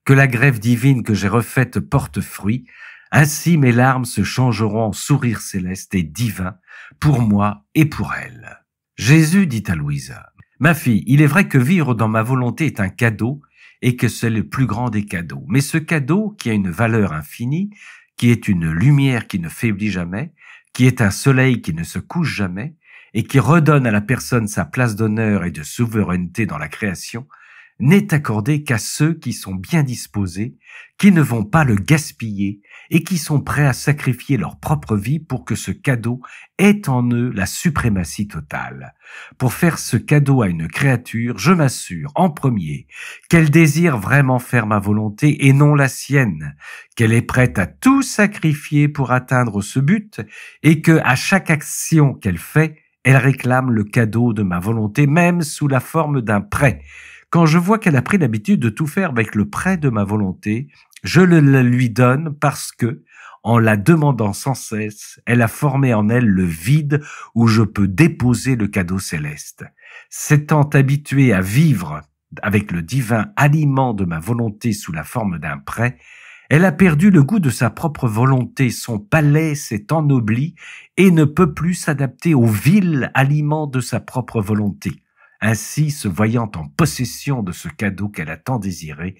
que la grève divine que j'ai refaite porte fruit. Ainsi mes larmes se changeront en sourires célestes et divins pour moi et pour elle. Jésus dit à Louisa, « Ma fille, il est vrai que vivre dans ma volonté est un cadeau et que c'est le plus grand des cadeaux. Mais ce cadeau qui a une valeur infinie, qui est une lumière qui ne faiblit jamais, qui est un soleil qui ne se couche jamais, et qui redonne à la personne sa place d'honneur et de souveraineté dans la création, n'est accordé qu'à ceux qui sont bien disposés, qui ne vont pas le gaspiller et qui sont prêts à sacrifier leur propre vie pour que ce cadeau ait en eux la suprématie totale. Pour faire ce cadeau à une créature, je m'assure, en premier, qu'elle désire vraiment faire ma volonté et non la sienne, qu'elle est prête à tout sacrifier pour atteindre ce but et que, à chaque action qu'elle fait, elle réclame le cadeau de ma volonté, même sous la forme d'un prêt. Quand je vois qu'elle a pris l'habitude de tout faire avec le prêt de ma volonté, je le lui donne parce que, en la demandant sans cesse, elle a formé en elle le vide où je peux déposer le cadeau céleste. S'étant habituée à vivre avec le divin aliment de ma volonté sous la forme d'un prêt, elle a perdu le goût de sa propre volonté, son palais s'est ennobli et ne peut plus s'adapter au vil aliment de sa propre volonté. Ainsi, se voyant en possession de ce cadeau qu'elle a tant désiré,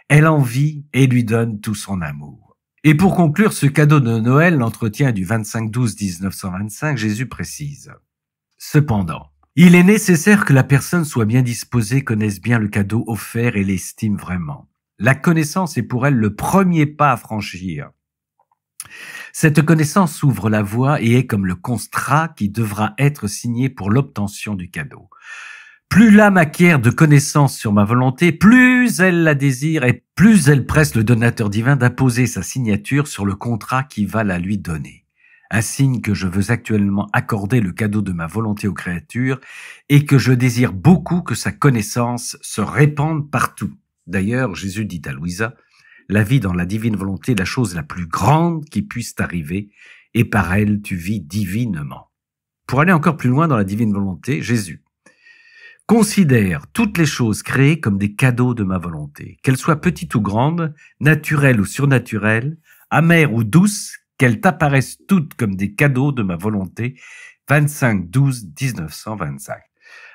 elle en vit et lui donne tout son amour. Et pour conclure ce cadeau de Noël, l'entretien du 25/12/1925, Jésus précise. Cependant, il est nécessaire que la personne soit bien disposée, connaisse bien le cadeau offert et l'estime vraiment. La connaissance est pour elle le premier pas à franchir. Cette connaissance ouvre la voie et est comme le contrat qui devra être signé pour l'obtention du cadeau. Plus l'âme acquiert de connaissances sur ma volonté, plus elle la désire et plus elle presse le donateur divin d'apposer sa signature sur le contrat qui va la lui donner. Un signe que je veux actuellement accorder le cadeau de ma volonté aux créatures et que je désire beaucoup que sa connaissance se répande partout. D'ailleurs, Jésus dit à Louisa, « La vie dans la divine volonté est la chose la plus grande qui puisse t'arriver et par elle tu vis divinement. » Pour aller encore plus loin dans la divine volonté, Jésus considère toutes les choses créées comme des cadeaux de ma volonté, qu'elles soient petites ou grandes, naturelles ou surnaturelles, amères ou douces, qu'elles t'apparaissent toutes comme des cadeaux de ma volonté. 25/12/1925.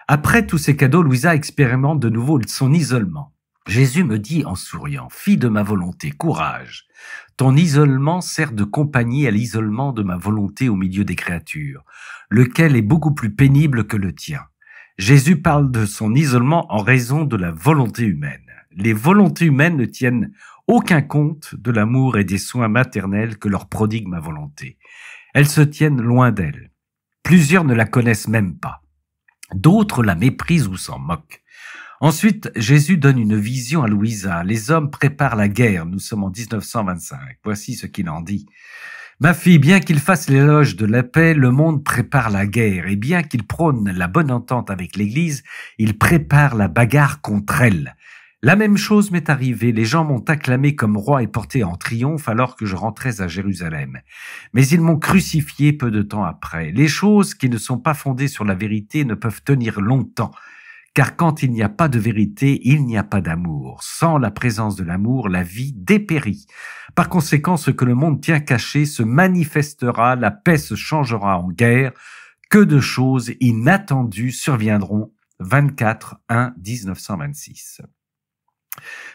Après tous ces cadeaux, Louisa expérimente de nouveau son isolement. Jésus me dit en souriant, « Fille de ma volonté, courage. Ton isolement sert de compagnie à l'isolement de ma volonté au milieu des créatures, lequel est beaucoup plus pénible que le tien. » Jésus parle de son isolement en raison de la volonté humaine. Les volontés humaines ne tiennent aucun compte de l'amour et des soins maternels que leur prodigue ma volonté. Elles se tiennent loin d'elle. Plusieurs ne la connaissent même pas. D'autres la méprisent ou s'en moquent. Ensuite, Jésus donne une vision à Louisa. Les hommes préparent la guerre. Nous sommes en 1925. Voici ce qu'il en dit. Ma fille, bien qu'il fasse l'éloge de la paix, le monde prépare la guerre, et bien qu'il prône la bonne entente avec l'Église, il prépare la bagarre contre elle. La même chose m'est arrivée, les gens m'ont acclamé comme roi et porté en triomphe alors que je rentrais à Jérusalem. Mais ils m'ont crucifié peu de temps après. Les choses qui ne sont pas fondées sur la vérité ne peuvent tenir longtemps. Car quand il n'y a pas de vérité, il n'y a pas d'amour. Sans la présence de l'amour, la vie dépérit. Par conséquent, ce que le monde tient caché se manifestera, la paix se changera en guerre. Que de choses inattendues surviendront. 24/1/1926.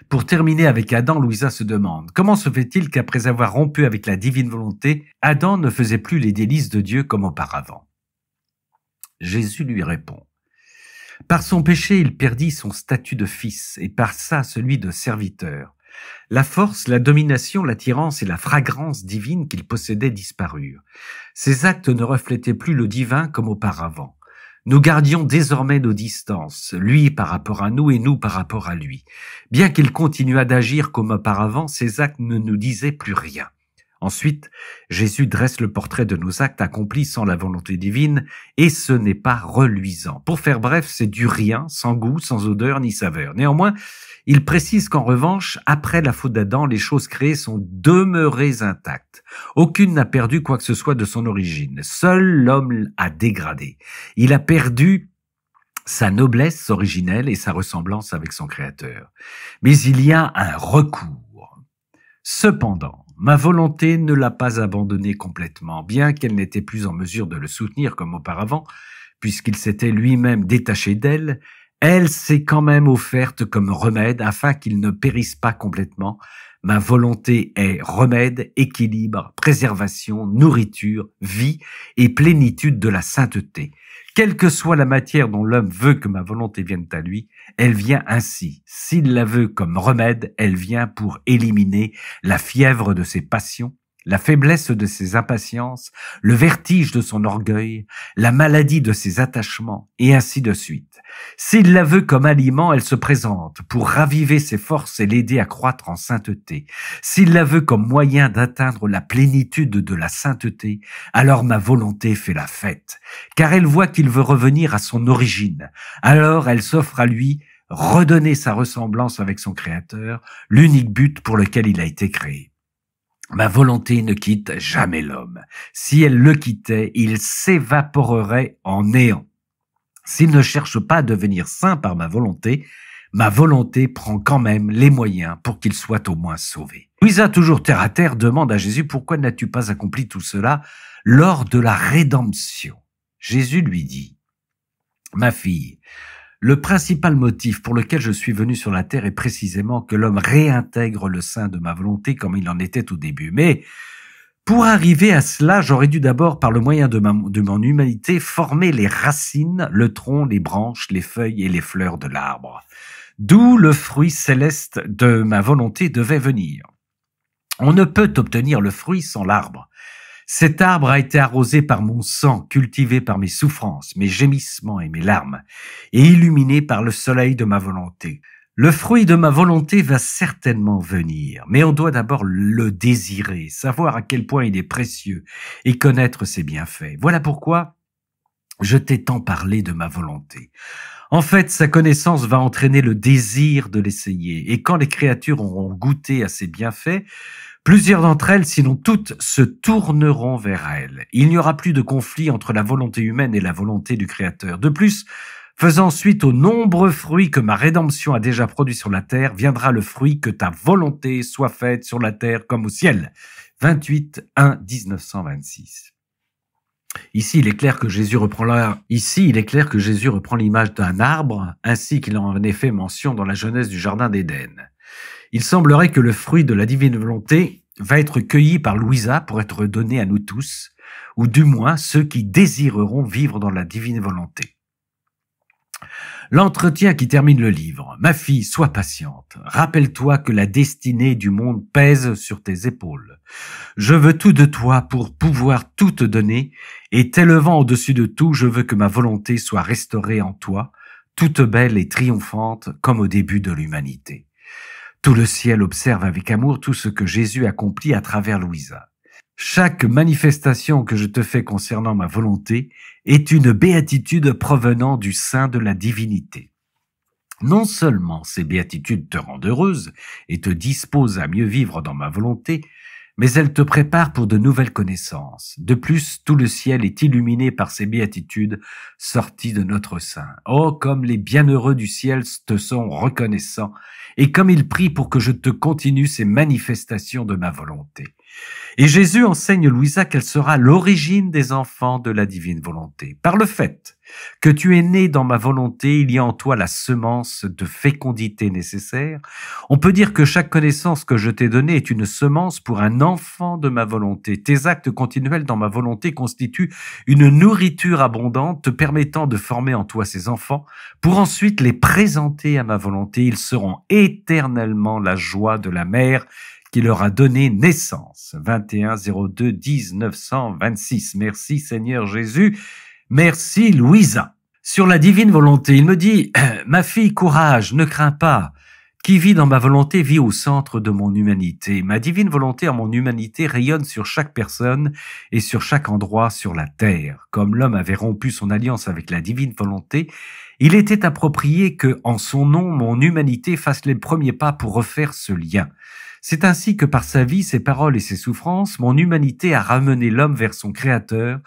Pour terminer avec Adam, Louisa se demande, comment se fait-il qu'après avoir rompu avec la divine volonté, Adam ne faisait plus les délices de Dieu comme auparavant? Jésus lui répond. Par son péché, il perdit son statut de fils et par ça celui de serviteur. La force, la domination, l'attirance et la fragrance divine qu'il possédait disparurent. Ses actes ne reflétaient plus le divin comme auparavant. Nous gardions désormais nos distances, lui par rapport à nous et nous par rapport à lui. Bien qu'il continuât d'agir comme auparavant, ses actes ne nous disaient plus rien. Ensuite, Jésus dresse le portrait de nos actes accomplis sans la volonté divine, et ce n'est pas reluisant. Pour faire bref, c'est du rien, sans goût, sans odeur ni saveur. Néanmoins, il précise qu'en revanche, après la faute d'Adam, les choses créées sont demeurées intactes. Aucune n'a perdu quoi que ce soit de son origine. Seul l'homme a dégradé. Il a perdu sa noblesse originelle et sa ressemblance avec son Créateur. Mais il y a un recours. Cependant, ma volonté ne l'a pas abandonné complètement, bien qu'elle n'était plus en mesure de le soutenir comme auparavant, puisqu'il s'était lui-même détaché d'elle. Elle s'est quand même offerte comme remède afin qu'il ne périsse pas complètement. Ma volonté est remède, équilibre, préservation, nourriture, vie et plénitude de la sainteté. Quelle que soit la matière dont l'homme veut que ma volonté vienne à lui, elle vient ainsi. S'il la veut comme remède, elle vient pour éliminer la fièvre de ses passions, la faiblesse de ses impatiences, le vertige de son orgueil, la maladie de ses attachements, et ainsi de suite. S'il la veut comme aliment, elle se présente pour raviver ses forces et l'aider à croître en sainteté. S'il la veut comme moyen d'atteindre la plénitude de la sainteté, alors ma volonté fait la fête, car elle voit qu'il veut revenir à son origine. Alors elle s'offre à lui, redonner sa ressemblance avec son Créateur, l'unique but pour lequel il a été créé. Ma volonté ne quitte jamais l'homme. Si elle le quittait, il s'évaporerait en néant. S'il ne cherche pas à devenir saint par ma volonté prend quand même les moyens pour qu'il soit au moins sauvé. Louisa, toujours terre à terre, demande à Jésus « Pourquoi n'as-tu pas accompli tout cela lors de la rédemption ?» Jésus lui dit « Ma fille, le principal motif pour lequel je suis venu sur la terre est précisément que l'homme réintègre le sein de ma volonté comme il en était au début. Mais pour arriver à cela, j'aurais dû d'abord, par le moyen de mon humanité, former les racines, le tronc, les branches, les feuilles et les fleurs de l'arbre. D'où le fruit céleste de ma volonté devait venir. On ne peut obtenir le fruit sans l'arbre. Cet arbre a été arrosé par mon sang, cultivé par mes souffrances, mes gémissements et mes larmes, et illuminé par le soleil de ma volonté. Le fruit de ma volonté va certainement venir, mais on doit d'abord le désirer, savoir à quel point il est précieux et connaître ses bienfaits. Voilà pourquoi je t'ai tant parlé de ma volonté. En fait, sa connaissance va entraîner le désir de l'essayer, et quand les créatures auront goûté à ses bienfaits, plusieurs d'entre elles, sinon toutes, se tourneront vers elle. Il n'y aura plus de conflit entre la volonté humaine et la volonté du Créateur. De plus, faisant suite aux nombreux fruits que ma rédemption a déjà produits sur la terre, viendra le fruit que ta volonté soit faite sur la terre comme au ciel. 28-1-1926. Ici, il est clair que Jésus reprend l'image d'un arbre, ainsi qu'il en est fait mention dans la Genèse du Jardin d'Éden. Il semblerait que le fruit de la divine volonté va être cueilli par Louisa pour être donné à nous tous, ou du moins ceux qui désireront vivre dans la divine volonté. L'entretien qui termine le livre. Ma fille, sois patiente. Rappelle-toi que la destinée du monde pèse sur tes épaules. Je veux tout de toi pour pouvoir tout te donner, et t'élevant au-dessus de tout, je veux que ma volonté soit restaurée en toi, toute belle et triomphante comme au début de l'humanité. Tout le ciel observe avec amour tout ce que Jésus accomplit à travers Louisa. Chaque manifestation que je te fais concernant ma volonté est une béatitude provenant du sein de la divinité. Non seulement ces béatitudes te rendent heureuse et te disposent à mieux vivre dans ma volonté, mais elles te préparent pour de nouvelles connaissances. De plus, tout le ciel est illuminé par ces béatitudes sorties de notre sein. Oh, comme les bienheureux du ciel te sont reconnaissants, et comme ils prient pour que je te continue ces manifestations de ma volonté. Et Jésus enseigne Louisa qu'elle sera l'origine des enfants de la divine volonté. Par le fait que tu es né dans ma volonté, il y a en toi la semence de fécondité nécessaire. On peut dire que chaque connaissance que je t'ai donnée est une semence pour un enfant de ma volonté. Tes actes continuels dans ma volonté constituent une nourriture abondante te permettant de former en toi ces enfants pour ensuite les présenter à ma volonté. Ils seront éternellement la joie de la mère qui leur a donné naissance. 21-02-1926. Merci Seigneur Jésus. Merci Louisa. Sur la divine volonté, il me dit « Ma fille, courage, ne crains pas. Qui vit dans ma volonté vit au centre de mon humanité. Ma divine volonté en mon humanité rayonne sur chaque personne et sur chaque endroit sur la terre. Comme l'homme avait rompu son alliance avec la divine volonté, il était approprié que, en son nom, mon humanité fasse les premiers pas pour refaire ce lien. C'est ainsi que par sa vie, ses paroles et ses souffrances, mon humanité a ramené l'homme vers son Créateur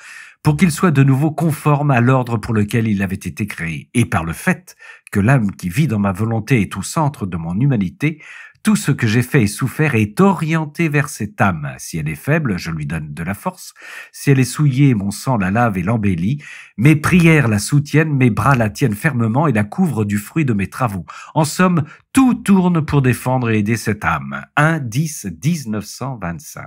pour qu'il soit de nouveau conforme à l'ordre pour lequel il avait été créé. Et par le fait que l'âme qui vit dans ma volonté est au centre de mon humanité, tout ce que j'ai fait et souffert est orienté vers cette âme. Si elle est faible, je lui donne de la force. Si elle est souillée, mon sang la lave et l'embellit. Mes prières la soutiennent, mes bras la tiennent fermement et la couvrent du fruit de mes travaux. En somme, tout tourne pour défendre et aider cette âme. 1-10-1925.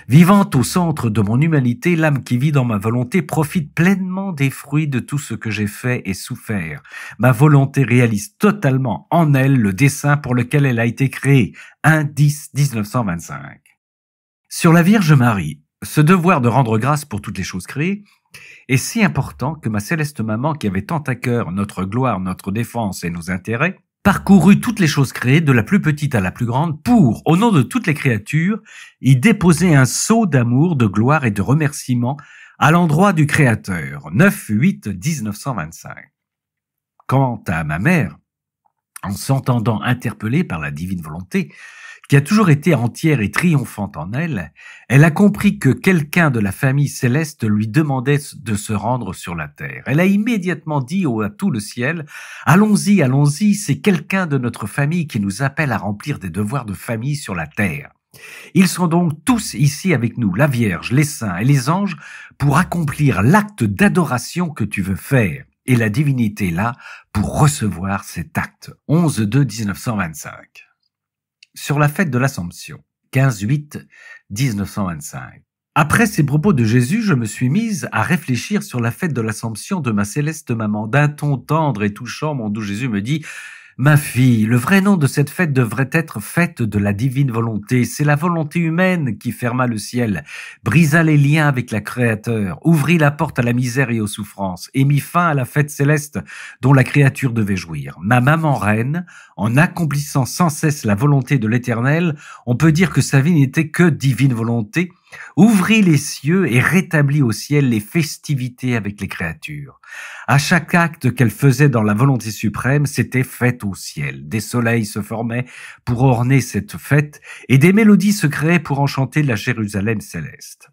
Vivant au centre de mon humanité, l'âme qui vit dans ma volonté profite pleinement des fruits de tout ce que j'ai fait et souffert. Ma volonté réalise totalement en elle le dessein pour lequel elle a été créée. 1-10-1925. Sur la Vierge Marie, ce devoir de rendre grâce pour toutes les choses créées est si important que ma céleste maman, qui avait tant à cœur notre gloire, notre défense et nos intérêts, parcourut toutes les choses créées, de la plus petite à la plus grande, pour, au nom de toutes les créatures, y déposer un sceau d'amour, de gloire et de remerciement à l'endroit du Créateur. 9-8-1925. Quant à ma mère, en s'entendant interpellée par la divine volonté, qui a toujours été entière et triomphante en elle, elle a compris que quelqu'un de la famille céleste lui demandait de se rendre sur la terre. Elle a immédiatement dit à tout le ciel, « Allons-y, allons-y, c'est quelqu'un de notre famille qui nous appelle à remplir des devoirs de famille sur la terre. Ils sont donc tous ici avec nous, la Vierge, les saints et les anges, pour accomplir l'acte d'adoration que tu veux faire. Et la divinité est là pour recevoir cet acte. » 11-2-1925. Sur la fête de l'Assomption, 15-8-1925. Après ces propos de Jésus, je me suis mise à réfléchir sur la fête de l'Assomption de ma céleste maman. D'un ton tendre et touchant, mon doux Jésus me dit « Ma fille, le vrai nom de cette fête devrait être fête de la divine volonté. C'est la volonté humaine qui ferma le ciel, brisa les liens avec la Créateur, ouvrit la porte à la misère et aux souffrances, et mit fin à la fête céleste dont la créature devait jouir. Ma maman reine, en accomplissant sans cesse la volonté de l'Éternel, on peut dire que sa vie n'était que divine volonté, ouvrit les cieux et rétablit au ciel les festivités avec les créatures. À chaque acte qu'elle faisait dans la volonté suprême, c'était fête au ciel. Des soleils se formaient pour orner cette fête et des mélodies se créaient pour enchanter la Jérusalem céleste.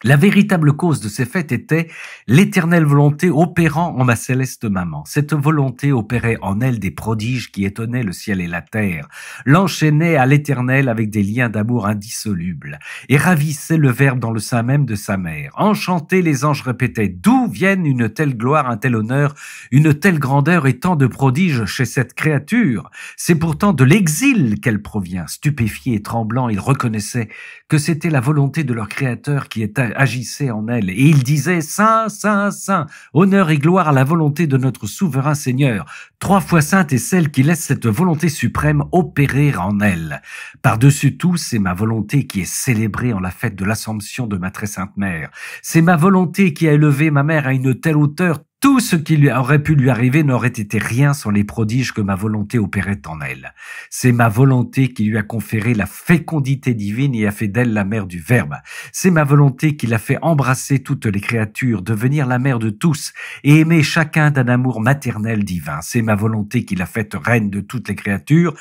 La véritable cause de ces fêtes était l'éternelle volonté opérant en ma céleste maman. Cette volonté opérait en elle des prodiges qui étonnaient le ciel et la terre, l'enchaînaient à l'éternel avec des liens d'amour indissolubles, et ravissaient le Verbe dans le sein même de sa mère. Enchantés, les anges répétaient « D'où viennent une telle gloire, un tel honneur, une telle grandeur et tant de prodiges chez cette créature? C'est pourtant de l'exil qu'elle provient. » Stupéfiés et tremblants, ils reconnaissaient que c'était la volonté de leur Créateur qui agissait en elle. Et ils disaient « Saint, Saint, Saint, honneur et gloire à la volonté de notre souverain Seigneur. 3 fois sainte est celle qui laisse cette volonté suprême opérer en elle. Par-dessus tout, c'est ma volonté qui est célébrée en la fête de l'Assomption de ma très sainte mère. C'est ma volonté qui a élevé ma mère à une telle hauteur. Tout ce qui lui aurait pu lui arriver n'aurait été rien sans les prodiges que ma volonté opérait en elle. C'est ma volonté qui lui a conféré la fécondité divine et a fait d'elle la mère du Verbe. C'est ma volonté qui l'a fait embrasser toutes les créatures, devenir la mère de tous et aimer chacun d'un amour maternel divin. C'est ma volonté qui l'a faite reine de toutes les créatures.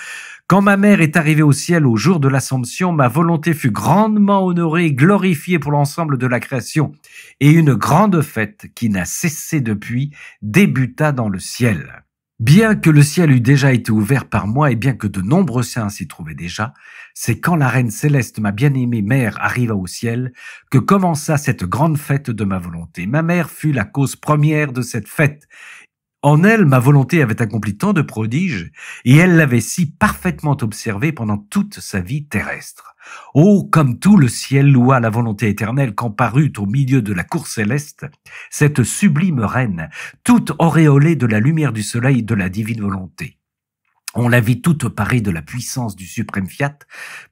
Quand ma mère est arrivée au ciel au jour de l'Assomption, ma volonté fut grandement honorée et glorifiée pour l'ensemble de la création. Et une grande fête qui n'a cessé depuis débuta dans le ciel. Bien que le ciel eût déjà été ouvert par moi et bien que de nombreux saints s'y trouvaient déjà, c'est quand la Reine Céleste, ma bien-aimée mère, arriva au ciel que commença cette grande fête de ma volonté. Ma mère fut la cause première de cette fête. En elle, ma volonté avait accompli tant de prodiges, et elle l'avait si parfaitement observé pendant toute sa vie terrestre. Oh, comme tout le ciel loua la volonté éternelle quand parut au milieu de la cour céleste cette sublime reine, toute auréolée de la lumière du soleil de la divine volonté. On la vit toute parée de la puissance du suprême fiat,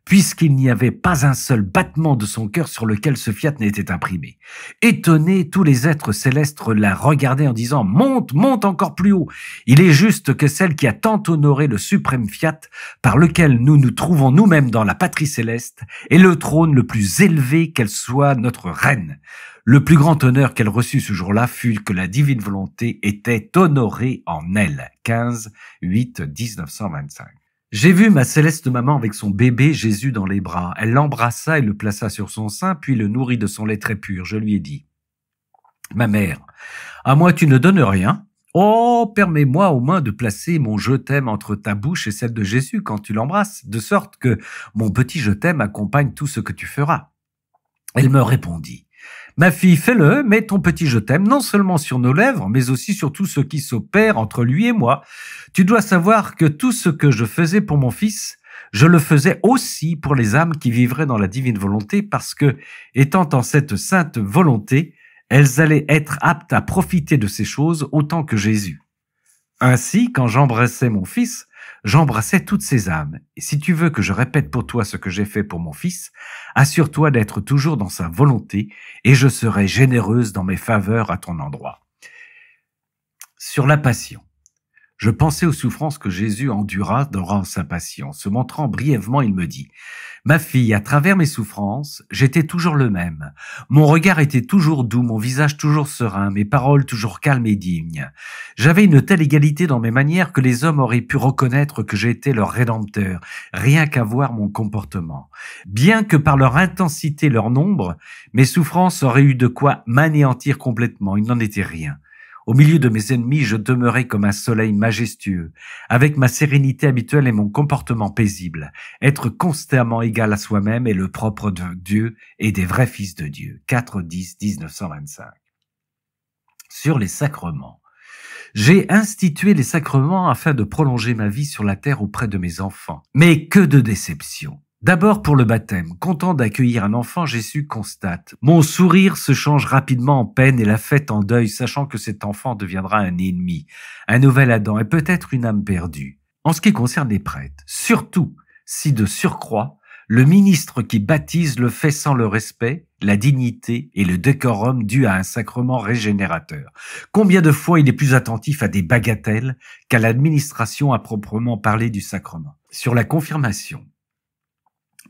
puisqu'il n'y avait pas un seul battement de son cœur sur lequel ce fiat n'était imprimé. Étonnés, tous les êtres célestes la regardaient en disant « Monte, monte encore plus haut ! Il est juste que celle qui a tant honoré le suprême fiat, par lequel nous nous trouvons nous-mêmes dans la patrie céleste, est le trône le plus élevé qu'elle soit notre reine. » Le plus grand honneur qu'elle reçut ce jour-là fut que la divine volonté était honorée en elle. 15-8-1925. J'ai vu ma céleste maman avec son bébé Jésus dans les bras. Elle l'embrassa et le plaça sur son sein, puis le nourrit de son lait très pur. Je lui ai dit, « Ma mère, à moi tu ne donnes rien. Oh, permets-moi au moins de placer mon je t'aime entre ta bouche et celle de Jésus quand tu l'embrasses, de sorte que mon petit je t'aime accompagne tout ce que tu feras. » Elle me répondit, « Ma fille, fais-le, mets ton petit je t'aime non seulement sur nos lèvres, mais aussi sur tout ce qui s'opère entre lui et moi. Tu dois savoir que tout ce que je faisais pour mon fils, je le faisais aussi pour les âmes qui vivraient dans la divine volonté, parce que, étant en cette sainte volonté, elles allaient être aptes à profiter de ces choses autant que Jésus. Ainsi, quand j'embrassais mon fils, j'embrassais toutes ces âmes. Et si tu veux que je répète pour toi ce que j'ai fait pour mon fils, assure-toi d'être toujours dans sa volonté, et je serai généreuse dans mes faveurs à ton endroit. » Sur la passion. Je pensais aux souffrances que Jésus endura durant sa passion. Se montrant brièvement, il me dit, « Ma fille, à travers mes souffrances, j'étais toujours le même. Mon regard était toujours doux, mon visage toujours serein, mes paroles toujours calmes et dignes. J'avais une telle égalité dans mes manières que les hommes auraient pu reconnaître que j'étais leur rédempteur, rien qu'à voir mon comportement. Bien que par leur intensité, leur nombre, mes souffrances auraient eu de quoi m'anéantir complètement, il n'en était rien. Au milieu de mes ennemis, je demeurais comme un soleil majestueux, avec ma sérénité habituelle et mon comportement paisible. Être constamment égal à soi-même est le propre de Dieu et des vrais fils de Dieu. 4-10-1925. Sur les sacrements. J'ai institué les sacrements afin de prolonger ma vie sur la terre auprès de mes enfants. Mais que de déception! D'abord pour le baptême. Content d'accueillir un enfant, Jésus constate. Mon sourire se change rapidement en peine et la fête en deuil, sachant que cet enfant deviendra un ennemi, un nouvel Adam et peut-être une âme perdue. En ce qui concerne les prêtres, surtout si de surcroît, le ministre qui baptise le fait sans le respect, la dignité et le décorum dû à un sacrement régénérateur. Combien de fois il est plus attentif à des bagatelles qu'à l'administration à proprement parler du sacrement. Sur la confirmation.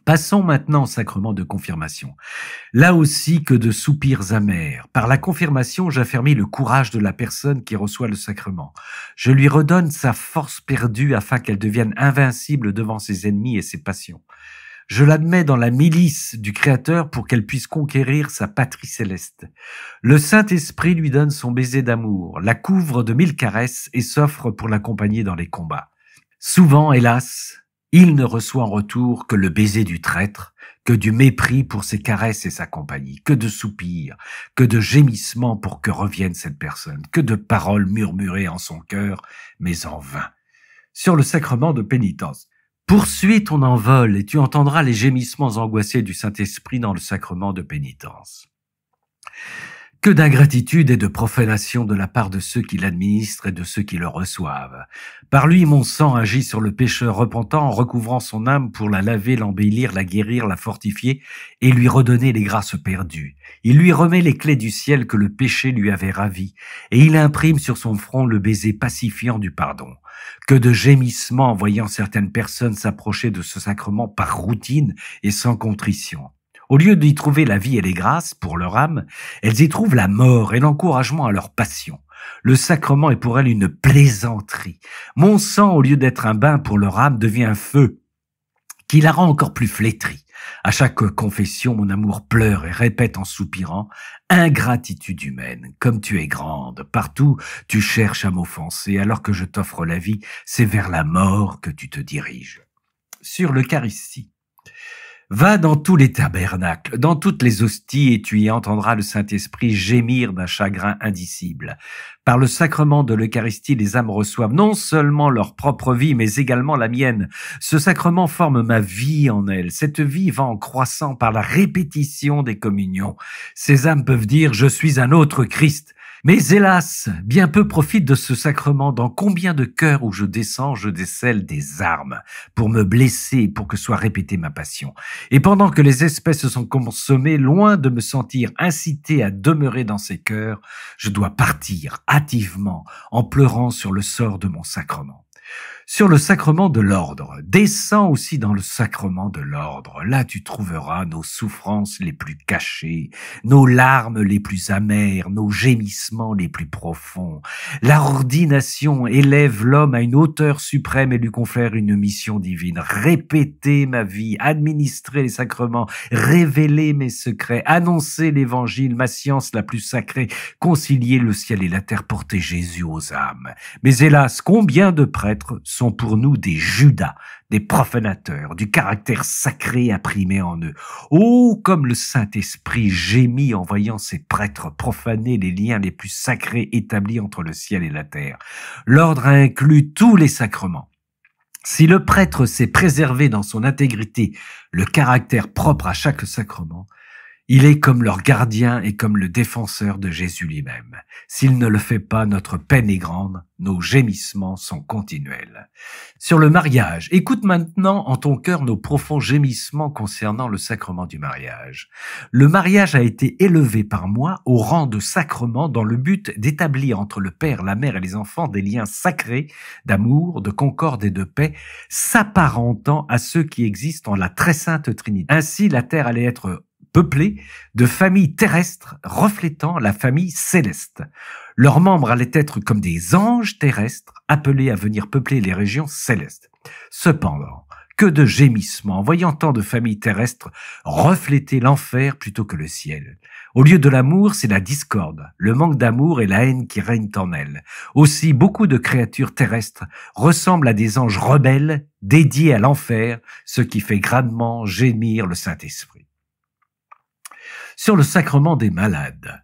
Passons maintenant au sacrement de confirmation. Là aussi que de soupirs amers. Par la confirmation, j'affermis le courage de la personne qui reçoit le sacrement. Je lui redonne sa force perdue afin qu'elle devienne invincible devant ses ennemis et ses passions. Je l'admets dans la milice du Créateur pour qu'elle puisse conquérir sa patrie céleste. Le Saint-Esprit lui donne son baiser d'amour, la couvre de 1000 caresses et s'offre pour l'accompagner dans les combats. Souvent, hélas, il ne reçoit en retour que le baiser du traître, que du mépris pour ses caresses et sa compagnie, que de soupirs, que de gémissements pour que revienne cette personne, que de paroles murmurées en son cœur, mais en vain. Sur le sacrement de pénitence. Poursuis ton envol et tu entendras les gémissements angoissés du Saint-Esprit dans le sacrement de pénitence. Que d'ingratitude et de profanation de la part de ceux qui l'administrent et de ceux qui le reçoivent. Par lui, mon sang agit sur le pécheur repentant en recouvrant son âme pour la laver, l'embellir, la guérir, la fortifier et lui redonner les grâces perdues. Il lui remet les clés du ciel que le péché lui avait ravies et il imprime sur son front le baiser pacifiant du pardon. Que de gémissements en voyant certaines personnes s'approcher de ce sacrement par routine et sans contrition. Au lieu d'y trouver la vie et les grâces pour leur âme, elles y trouvent la mort et l'encouragement à leur passion. Le sacrement est pour elles une plaisanterie. Mon sang, au lieu d'être un bain pour leur âme, devient un feu qui la rend encore plus flétrie. À chaque confession, mon amour pleure et répète en soupirant « Ingratitude humaine, comme tu es grande, partout tu cherches à m'offenser, alors que je t'offre la vie, c'est vers la mort que tu te diriges. » Sur l'Eucharistie. Va dans tous les tabernacles, dans toutes les hosties, et tu y entendras le Saint-Esprit gémir d'un chagrin indicible. Par le sacrement de l'Eucharistie, les âmes reçoivent non seulement leur propre vie, mais également la mienne. Ce sacrement forme ma vie en elles. Cette vie va en croissant par la répétition des communions. Ces âmes peuvent dire « Je suis un autre Christ ». Mais hélas, bien peu profitent de ce sacrement. Dans combien de cœurs où je descends, je décèle des armes pour me blesser, pour que soit répétée ma passion. Et pendant que les espèces sont consommées, loin de me sentir incité à demeurer dans ces cœurs, je dois partir hâtivement en pleurant sur le sort de mon sacrement. Sur le sacrement de l'ordre, descends aussi dans le sacrement de l'ordre. Là, tu trouveras nos souffrances les plus cachées, nos larmes les plus amères, nos gémissements les plus profonds. L'ordination élève l'homme à une hauteur suprême et lui confère une mission divine. Répéter ma vie, administrer les sacrements, révéler mes secrets, annoncer l'évangile, ma science la plus sacrée, concilier le ciel et la terre, porter Jésus aux âmes. Mais hélas, combien de prêtres sont pour nous des Judas, des profanateurs, du caractère sacré imprimé en eux. Oh, comme le Saint-Esprit gémit en voyant ces prêtres profaner les liens les plus sacrés établis entre le ciel et la terre. L'ordre inclut tous les sacrements. Si le prêtre sait préserver dans son intégrité le caractère propre à chaque sacrement, il est comme leur gardien et comme le défenseur de Jésus lui-même. S'il ne le fait pas, notre peine est grande, nos gémissements sont continuels. Sur le mariage, écoute maintenant en ton cœur nos profonds gémissements concernant le sacrement du mariage. Le mariage a été élevé par moi au rang de sacrement dans le but d'établir entre le père, la mère et les enfants des liens sacrés d'amour, de concorde et de paix, s'apparentant à ceux qui existent en la très sainte Trinité. Ainsi, la terre allait être peuplée de familles terrestres reflétant la famille céleste. Leurs membres allaient être comme des anges terrestres appelés à venir peupler les régions célestes. Cependant, que de gémissements en voyant tant de familles terrestres refléter l'enfer plutôt que le ciel. Au lieu de l'amour, c'est la discorde, le manque d'amour et la haine qui règnent en elles. Aussi, beaucoup de créatures terrestres ressemblent à des anges rebelles dédiés à l'enfer, ce qui fait grandement gémir le Saint-Esprit. Sur le sacrement des malades,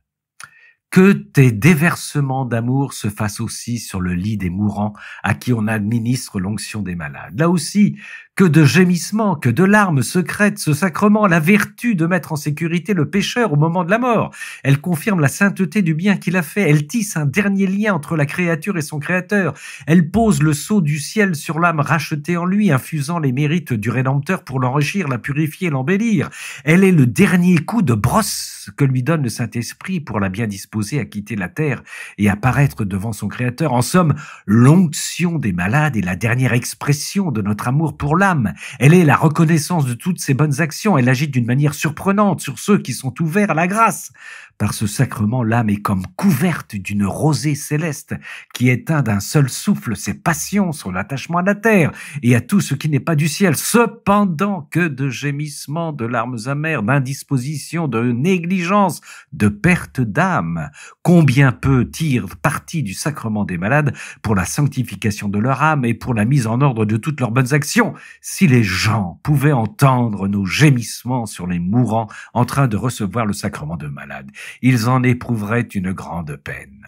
que tes déversements d'amour se fassent aussi sur le lit des mourants à qui on administre l'onction des malades. Là aussi, que de gémissements, que de larmes secrètes, ce sacrement a la vertu de mettre en sécurité le pécheur au moment de la mort. Elle confirme la sainteté du bien qu'il a fait. Elle tisse un dernier lien entre la créature et son créateur. Elle pose le sceau du ciel sur l'âme rachetée en lui, infusant les mérites du Rédempteur pour l'enrichir, la purifier, l'embellir. Elle est le dernier coup de brosse que lui donne le Saint-Esprit pour la bien disposer à quitter la terre et apparaître devant son créateur. En somme, l'onction des malades est la dernière expression de notre amour pour l'âme. Elle est la reconnaissance de toutes ses bonnes actions. Elle agit d'une manière surprenante sur ceux qui sont ouverts à la grâce. Par ce sacrement, l'âme est comme couverte d'une rosée céleste qui éteint d'un seul souffle ses passions, son attachement à la terre et à tout ce qui n'est pas du ciel. Cependant, que de gémissements, de larmes amères, d'indisposition, de négligence, de perte d'âme. Combien peu tirent parti du sacrement des malades pour la sanctification de leur âme et pour la mise en ordre de toutes leurs bonnes actions. Si les gens pouvaient entendre nos gémissements sur les mourants en train de recevoir le sacrement de malade, ils en éprouveraient une grande peine.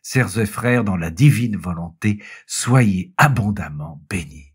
Sœurs et frères, dans la divine volonté, soyez abondamment bénis.